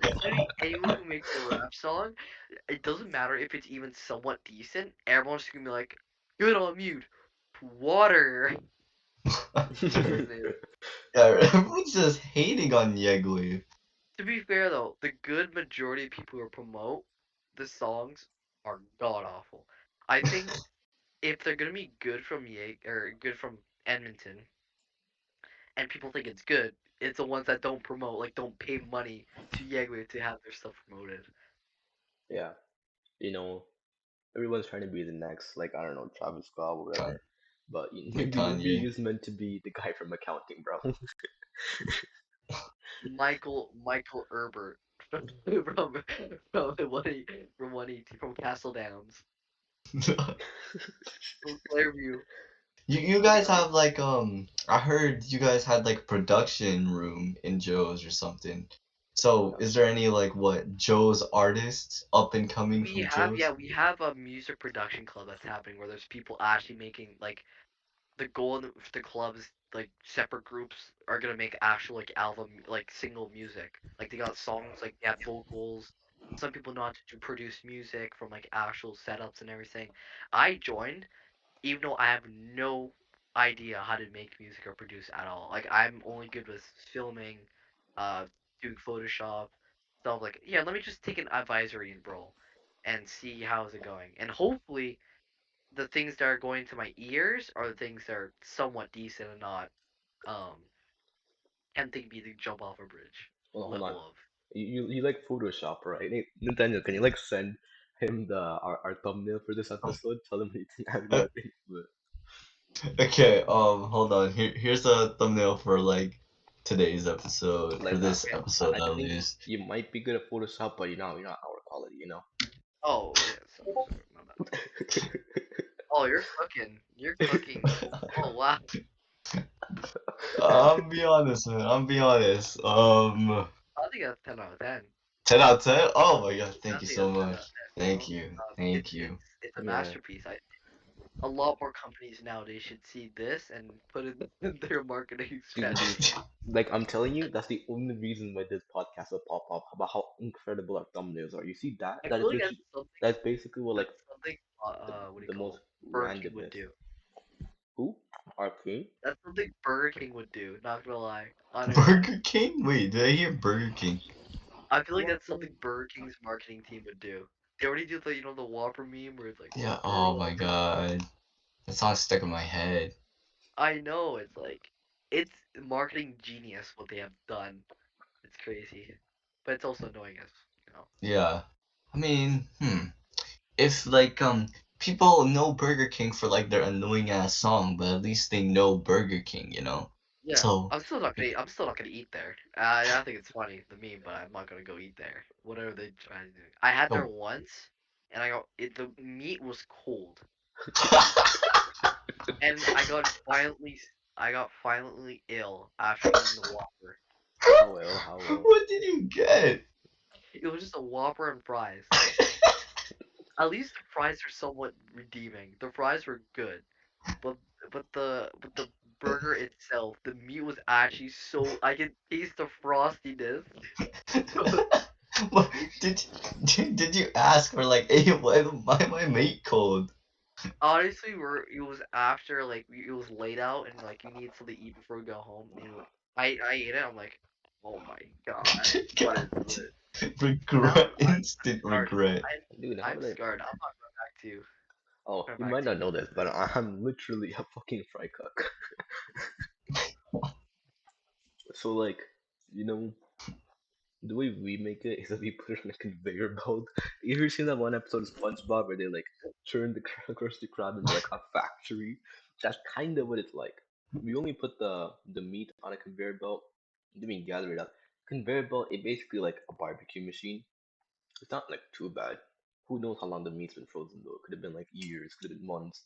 literally anyone who makes a rap song, it doesn't matter if it's even somewhat decent. Everyone's just gonna be like, "Good on mute, water." What's his name? Yeah, everyone's just hating on Yegwave. To be fair though, the good majority of people who promote the songs are god awful. I think if they're gonna be good from good from Edmonton, and people think it's good, it's the ones that don't promote, like don't pay money to Yegway to have their stuff promoted. Yeah, you know, everyone's trying to be the next, like I don't know, Travis Scott or Kan- whatever. But maybe Kanye. you're just meant to be the guy from accounting, bro. Michael Herbert from from Castle Downs, from Clairview. You What do guys you mean? have like I heard you guys had like production room in Joe's or something. So Yeah. is there any like what Joe's artists up and coming We from have, yeah, Joe's? we have a music production club that's happening where there's people actually making like the goal of the clubs, like separate groups are gonna make actual like album, like single music. Like they got songs, like they have vocals. Some people know how to do produce music from like actual setups and everything. I joined even though I have no idea how to make music or produce at all. Like I'm only good with filming, uh, doing Photoshop, stuff like yeah. Let me just take an advisory role and see how's it going, and hopefully the things that are going to my ears are the things that are somewhat decent and not um tempting me to jump off a bridge Hold on. level of. You like Photoshop, right? Hey, Nathaniel, can you like send him our thumbnail for this episode? Tell him he can add Uh, that into it. Okay, hold on. Here's a thumbnail for like today's episode, for Like this Okay. episode I at think least. you might be good at Photoshop, but you're not our quality, you know. Oh yeah, sorry, my bad. Oh, you're cooking. You're cooking. Oh wow. I'm be honest, man. I'm be honest. I think that's 10 out of 10. 10 out of 10? Oh my god, I thank you think so that's 10 out much. of 10, Thank bro. you. It's Thank it's you. it's a Yeah. masterpiece. A lot more companies nowadays should see this and put it in their marketing Dude, strategy. like I'm telling you, that's the only reason why this podcast will pop up about how incredible our thumbnails are. You see that? I That is feel like literally something that's basically what like that's something what do you the most call Burger King would randomness. do. Who? Our king? That's something Burger King would do. Not gonna lie, honestly, Burger King? Wait, did I hear Burger King? I feel like What? that's something Burger King's marketing team would do. They already do the the Whopper meme where it's like Yeah, Whopper, oh my Whopper. god. That song's stuck in my head. I know it's like it's marketing genius what they have done. It's crazy, but it's also annoying as you know. Yeah. I mean, if like people know Burger King for like their annoying ass song, but at least they know Burger King, you know? Yeah, So I'm still not gonna eat there. I think it's funny the meme, but I'm not gonna go eat there. Whatever they try to do. I had there oh. once, and the meat was cold, and I got violently ill after eating the Whopper. How well? How well? What did you get? It was just a Whopper and fries. At least the fries are somewhat redeeming. The fries were good, but but the burger itself, the meat was actually so I could taste the frostiness. What did you ask for like, hey, why my mate cold? Honestly, it was after like it was late out and like we needed something to eat before we go home. I ate it. I'm like, oh my god, what is God, this? Now regret, I'm instant scarred. regret. Dude, how I'm did I? scarred. I'm not going back to Oh, going you back might to not know eating. this, but I'm literally a fucking fry cook. So like, you know, the way we make it is that we put it on a conveyor belt. You ever seen that one episode of SpongeBob where they like turn the Krusty Krab into like a factory? That's kind of what it's like. We only put the meat on a conveyor belt, then we gather it up. Conveyor belt, it basically like a barbecue machine. It's not like too bad. Who knows how long the meat's been frozen though? It could have been like years, could have been months.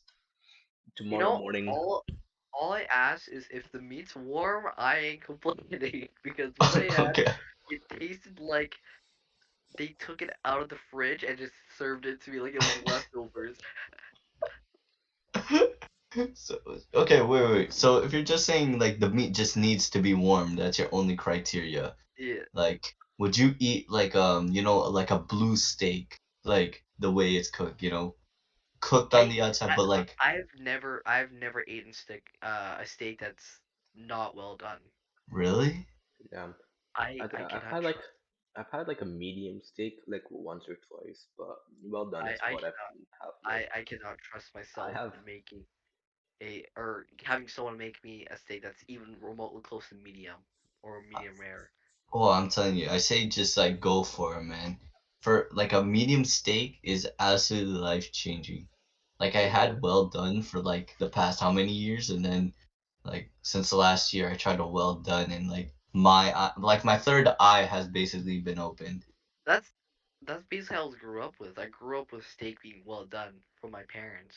You Tomorrow know, morning, all I ask is if the meat's warm, I ain't complaining because what I had, Okay. it tasted like they took it out of the fridge and just served it to me like it was leftovers. So okay, wait. So if you're just saying like the meat just needs to be warm, that's your only criteria. Yeah. Like, would you eat like like a blue steak, like the way it's cooked, cooked on I the outside, but like I've never eaten a steak that's not well done. really? yeah, I I've cannot had like trust a medium steak like once or twice, but well done is I what I've cannot have like I cannot trust I myself have. in making a or having someone make me a steak that's even remotely close to medium or medium rare. Oh, I'm telling you, I say just like go for it, man. For like a medium steak is absolutely life changing. Like I Yeah, had well done for like the past how many years, and then like since the last year I tried a well done, and like my third eye has basically been opened. That's that's basically how I grew up with. I grew up with steak being well done from my parents.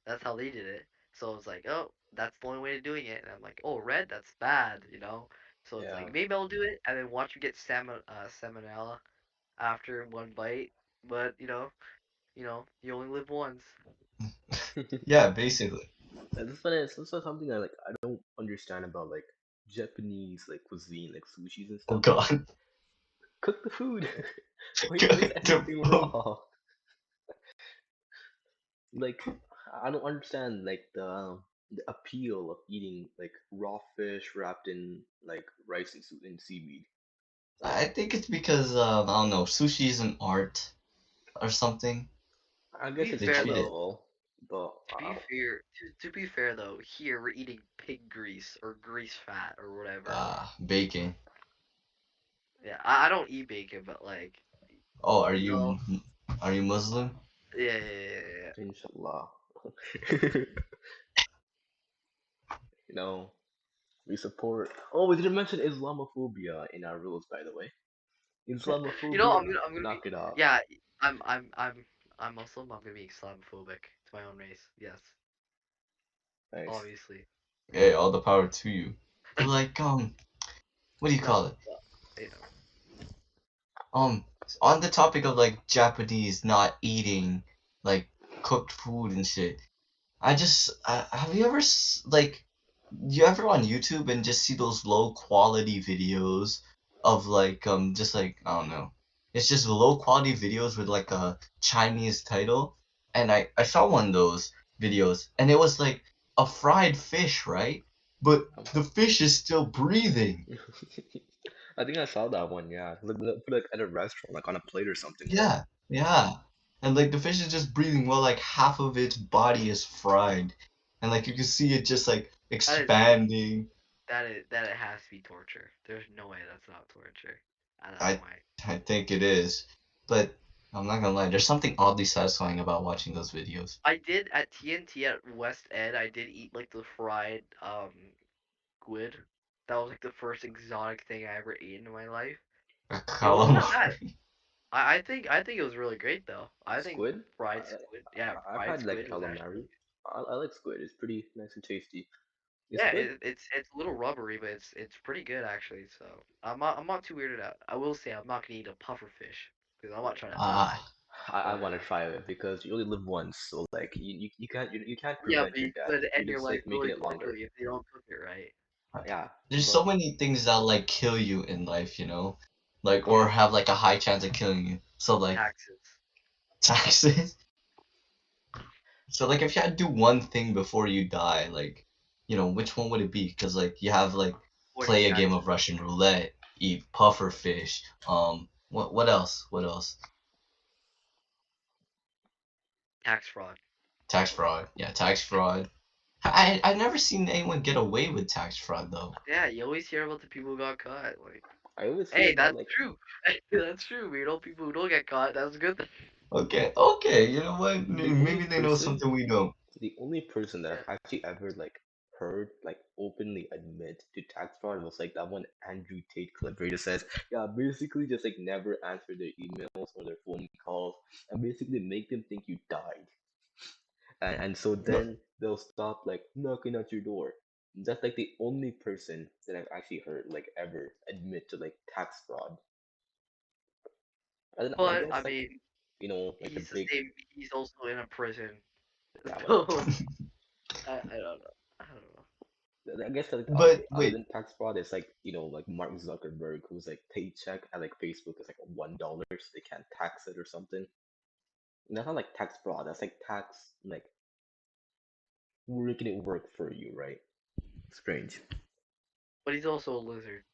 That's how they did it. So it's like, oh, that's the only way of doing it. And I'm like, oh, red, that's bad, you know. So it's Yeah. like maybe I'll do it, and then watch me get salmonella after one bite. But you only live once. Yeah, basically. That's funny. It's also something I don't understand about like Japanese like cuisine, like sushis and Oh stuff. Like, God. cook the food. Why is Cook the everything food. raw? Like, I don't understand like the appeal of eating like raw fish wrapped in like rice and seaweed. Like, I think it's because I don't know, sushi is an art or something. I To guess be it's They fair treat it though, colorful, but to be fair though, here we're eating pig grease or grease fat or whatever. baking. Yeah, I don't eat bacon, but like, Oh, you know, are you Muslim? yeah, yeah, yeah, yeah, yeah. inshallah. You know, we support. Oh, we didn't mention Islamophobia in our rules, by the way. Islamophobia, I'm gonna be, knock it off. yeah, I'm, I'm, I'm, I'm Muslim. I'm gonna be Islamophobic to my own race. Yes, Nice. obviously. Yeah, all the power to you. But like, what do you call No, it? you know, Um, on the topic of like Japanese not eating like cooked food and shit. Have you ever like you ever on YouTube and just see those low quality videos of like just like I don't know. It's just low quality videos with like a Chinese title. And I saw one of those videos and it was like a fried fish, right? But Um, the fish is still breathing. I think I saw that one. Yeah, like at a restaurant, like on a plate or something, right? Yeah, yeah. And like the fish is just breathing while like half of its body is fried. And like you can see it just like that is torture. expanding. That it has to be torture. There's no way that's not torture at that I point. I think it is. But I'm not gonna lie, there's something oddly satisfying about watching those videos. I did at TNT at West Ed. I did eat like the fried squid. That was like the first exotic thing I ever ate in my life. A It wasn't bad. calamari. I think it was really great though. I think Squid? fried squid, yeah, I've fried had like squid was calamari. actually I like squid. It's pretty nice and tasty. It's yeah. good. It's a little rubbery, but it's pretty good actually. So I'm not too weirded out. I will say I'm not gonna eat a puffer fish because I'm not trying to die. Ah, I But want to try it because you only live once, so like you can't yeah, prevent but your you death. could You end can your just life like making really it longer. quickly if they don't cook it right. Yeah, there's so but many things that like kill you in life, you know? Like or Yeah, have like a high chance of killing you. So like taxes. taxes. So like if you had to do one thing before you die, like, which one would it be? Because like you have like Avoiding play a game of taxes. Russian roulette, eat puffer fish. What else? What else? Tax fraud. Tax fraud. Yeah, tax fraud. I've never seen anyone get away with tax fraud though. Yeah, you always hear about the people who got caught. Like, I always hear hey, about that's like true. That's true. We know people who don't get caught. That's a good thing. Okay, okay. You know what? the only Maybe they know person something we don't. the only person that Yeah. I've actually ever like heard like openly admit to tax fraud was like that one Andrew Tate clip where he just says, yeah, basically just like never answer their emails or their phone calls and basically make them think you died. And so No, then they'll stop like knocking at your door. That's like the only person that I've actually heard like ever admit to like tax fraud. And I But I guess like mean, like the he's the big same. He's also in a prison. yeah whatever. So I don't know. I don't know. I guess like but other wait, than tax fraud, it's like like Mark Zuckerberg who's like paycheck at like Facebook is like $1, so they can't tax it or something. And that's not like tax fraud. That's like tax like making it work for you, right? Strange. But he's also a lizard.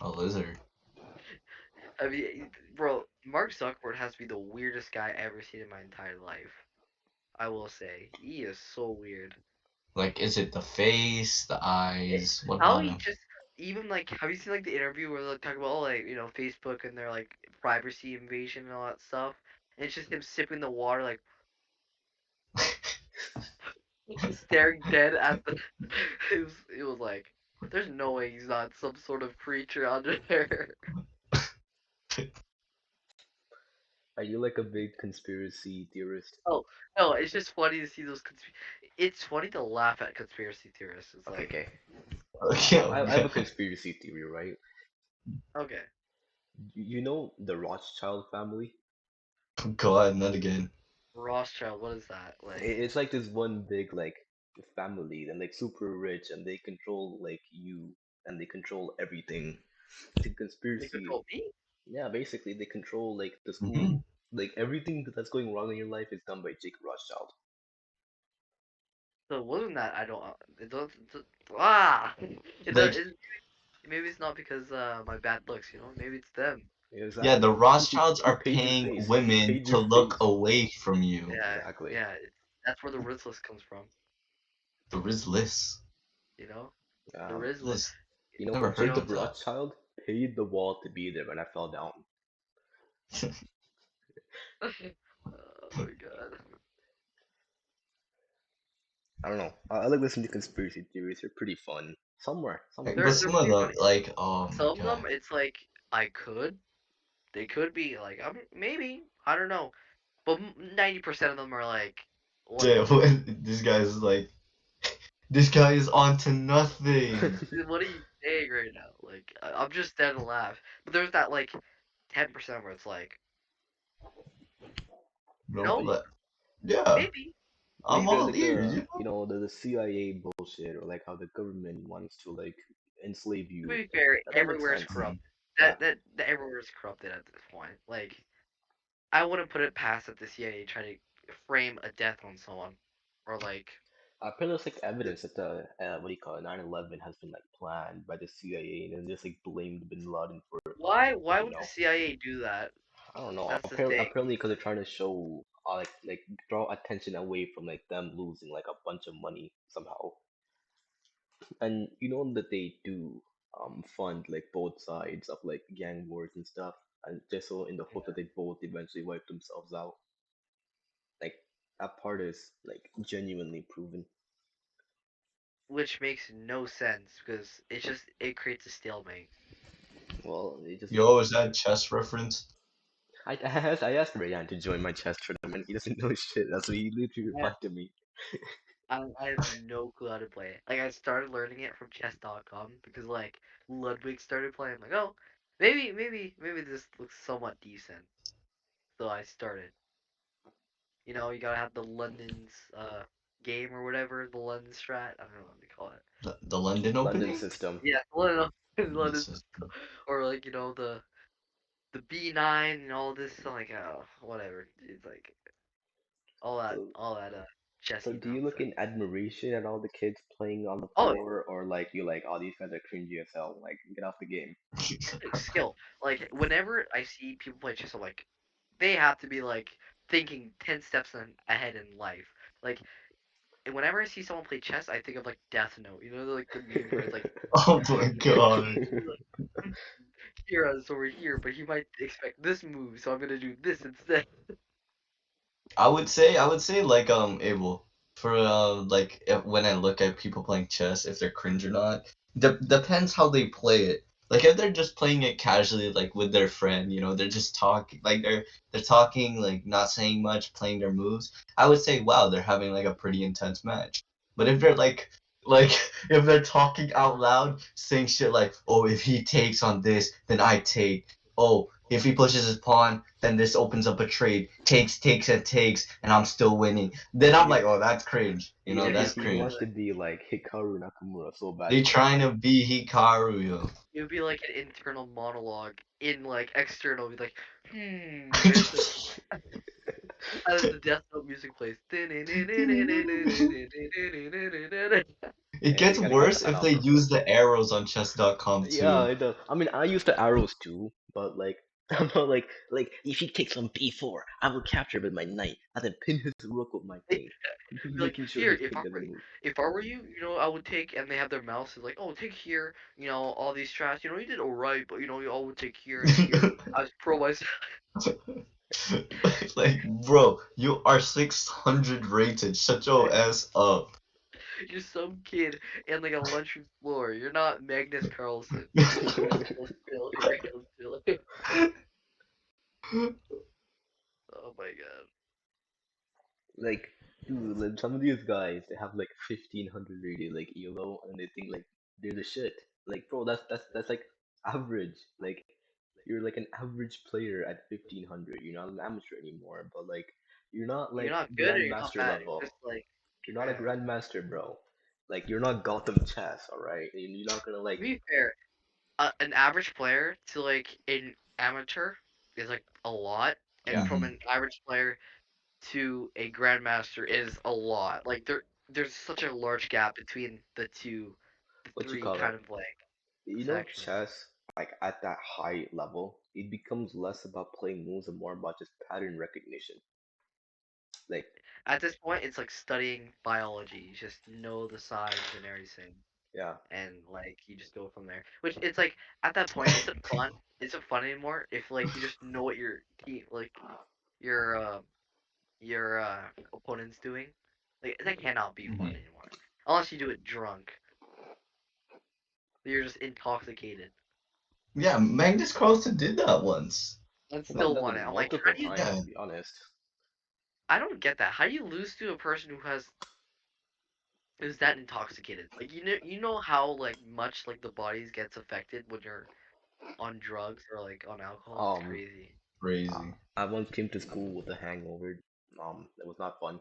a lizard. I mean, bro, Mark Zuckerberg has to be the weirdest guy I ever seen in my entire life. I will say he is so weird. Like, is it the face, the It, eyes? What how about he him? just even like have you seen like the interview where they talk about like Facebook and their like privacy invasion and all that stuff? And it's just him sipping the water like staring dead at the. It was like there's no way he's not some sort of creature under there. Are you like a big conspiracy theorist? Oh no, it's just funny to see those. It's funny to laugh at conspiracy theorists. It's Okay, like, okay. Okay, I have a okay. conspiracy theory, right? okay, You know the Rothschild family? God, not again. Rothschild. What is that like? It's like this one big like family and like super rich and they control like you and they control everything. The They could conspiracy, go me. yeah, basically they control like the Hmm. school, like everything that's going wrong in your life is done by Jacob Rothschild. So it wasn't that I don't. It does. Ah. It, Like, it, maybe it's not because my bad looks. You know, maybe it's them. yeah, the Exactly. Rothschilds He are paid your paying face. He women paid to your look face. away from you. Yeah, Exactly. yeah. That's where the Rizzless comes from. The Rizlis. You know, the Um, Rizzler. This, you know, never heard Jacob of that. Rothschild paid the wall to be there when I fell down. Oh my god. I don't know. I like listening to conspiracy theories. They're pretty fun. Some of them But are. They're some of pretty them, funny. like, oh my Some of them, god. it's like I could. They could be like maybe I don't know, but 90% of them are like, what? Yeah, this guy's like, this guy is on to nothing. What are you saying right now? Like I'm just dead to laugh. But there's that like 10% where it's like, No, no, but yeah, maybe, I'm Like the all maybe. like ears, the you know? you know the CIA bullshit or like how the government wants to like enslave To you. be fair, That makes everywhere is sense. Mhm. corrupt. Yeah. That everywhere is corrupted at this point. Like I wouldn't put it past that the CIA try to frame a death on someone, or like Apparently, there's like evidence that the what do you call it, 9/11 has been like planned by the CIA and then just like blamed Bin Laden for it. why You would the know, CIA do that? I don't know. That's the thing. Apparently, because they're trying to show like draw attention away from like them losing like a bunch of money somehow. And you know that they do fund like both sides of like gang wars and stuff, and just so in the hope that they both eventually wipe themselves out. Like that part is like genuinely proven. Which makes no sense because it creates a stalemate. Well, it just Yo, is that chess reference? I asked Rayan to join my chess tournament. He doesn't know shit. That's what he literally Yeah. replied to me. I have no clue how to play it. Like I started learning it from chess.com because like Ludwig started playing. I'm like, oh, maybe this looks somewhat decent. So I started. You know, you gotta have the London's game or whatever, the London strat. I don't know what they call it. The London London opening? system. Yeah, London, London, This is or like the B9 and all this. Like whatever. It's like So, all that so chessy do you look nonsense. in admiration at all the kids playing on the Oh, floor, or like you like, oh, these guys are cringy as hell. Like, get off the game. like, skill. Like whenever I see people play chess, I'm like, they have to be like thinking 10 steps ahead in life. Like and whenever I see someone play chess, I think of like Death Note. You know, like the meme where it's like Oh my god. like, Kira's over here, but he might expect this move, so I'm gonna do this instead. I would say like Abel for like when I look at people playing chess, if they're cringe or not, depends how they play it. Like if they're just playing it casually, like with their friend, they're just talking, like they're talking, like not saying much, playing their moves. I would say, wow, they're having like a pretty intense match. But if they're like if they're talking out loud, saying shit like, oh, if he takes on this, then I take. Oh, if he pushes his pawn, then this opens up a trade. Takes, and takes, and I'm still winning. Then I'm Yeah, like, oh, that's cringe. Yeah, That's he wants cringe. to be like Hikaru Nakamura so They badly. trying to be Hikaru, yo. it would be like an internal monologue in like external. Be like, there's the as the Death Note music plays. It Hey, gets you gotta cut worse that if out they real quick. use the arrows on chess.com Yeah, too. it does. I mean, I use the arrows too, but like, I'm not like if he takes on b4, I will capture with my knight and then pin his rook with my Be king, like, making sure here, his king doesn't move. if I were you, you know, I would take, and they have their mouse is like, oh, take here, you know, all these strats, you know, you did alright, but you know, you all would take here and here. I was pro myself. Like, bro, you are 600 rated. Shut your ass up. You're some kid in like a lunchroom floor. You're not Magnus Carlsen. You're real still. You're real still. my god. Like, dude, like some of these guys, they have like 1500 rated like elo, and they think like they're the shit. Like, bro, that's like average. Like, you're like an average player at 1500. You're not an amateur anymore, but like, you're not You're like not good or you're not grandmaster bad. You're level. just like, You're not a yeah. grandmaster, bro. Like, you're not Gotham chess, all right? You're not gonna To like, be fair, an average player to like an amateur is like a lot, and yeah. from Hmm. an average player to a grandmaster is a lot. Like there's such a large gap between the What you three call it? kind of like You know, sections. chess, like at that high level, it becomes less about playing moves and more about just pattern recognition. Like, At this point, it's like studying biology. You just know the signs and everything, yeah. and like you just go from there. Which it's like at that point, isn't fun. Isn't fun anymore if like you just know what your team like your uh your opponent's doing. Like that cannot be fun Hmm. anymore unless you do it drunk. You're just intoxicated Yeah, Magnus Carlsen did that once. and Not still won it. nothing I'm like, multiple how do you? times, Yeah, to be honest. I don't get that. How do you lose to a person who's that intoxicated? Like you know how like much like the bodies gets affected when you're on drugs or like on alcohol. It's Um, crazy. crazy. I once came to school with a hangover. It was not fun.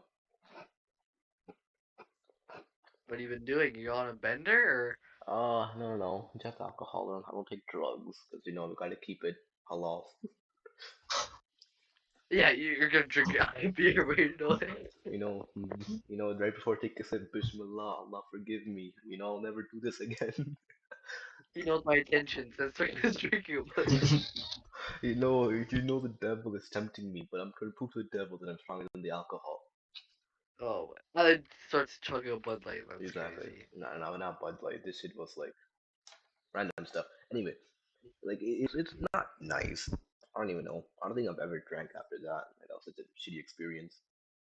What have you been doing? You on a bender or? No, no, just alcohol. I don't take drugs because we gotta keep it halal. Yeah, you're gonna drink beer, but you know it. Right before I take a sip, Bismillah, Allah forgive me. I'll never do this again. He knows my intentions. That's why he's drinking a bunch. The devil is tempting me, but I'm trying to prove to the devil that I'm stronger than the alcohol. Oh, and then starts chugging a Bud Light. That's Exactly. crazy. Not Bud Light. This shit was like random stuff. Anyway, like it's not nice. I don't even know. I don't think I've ever drank after that. Like, that was such a shitty experience.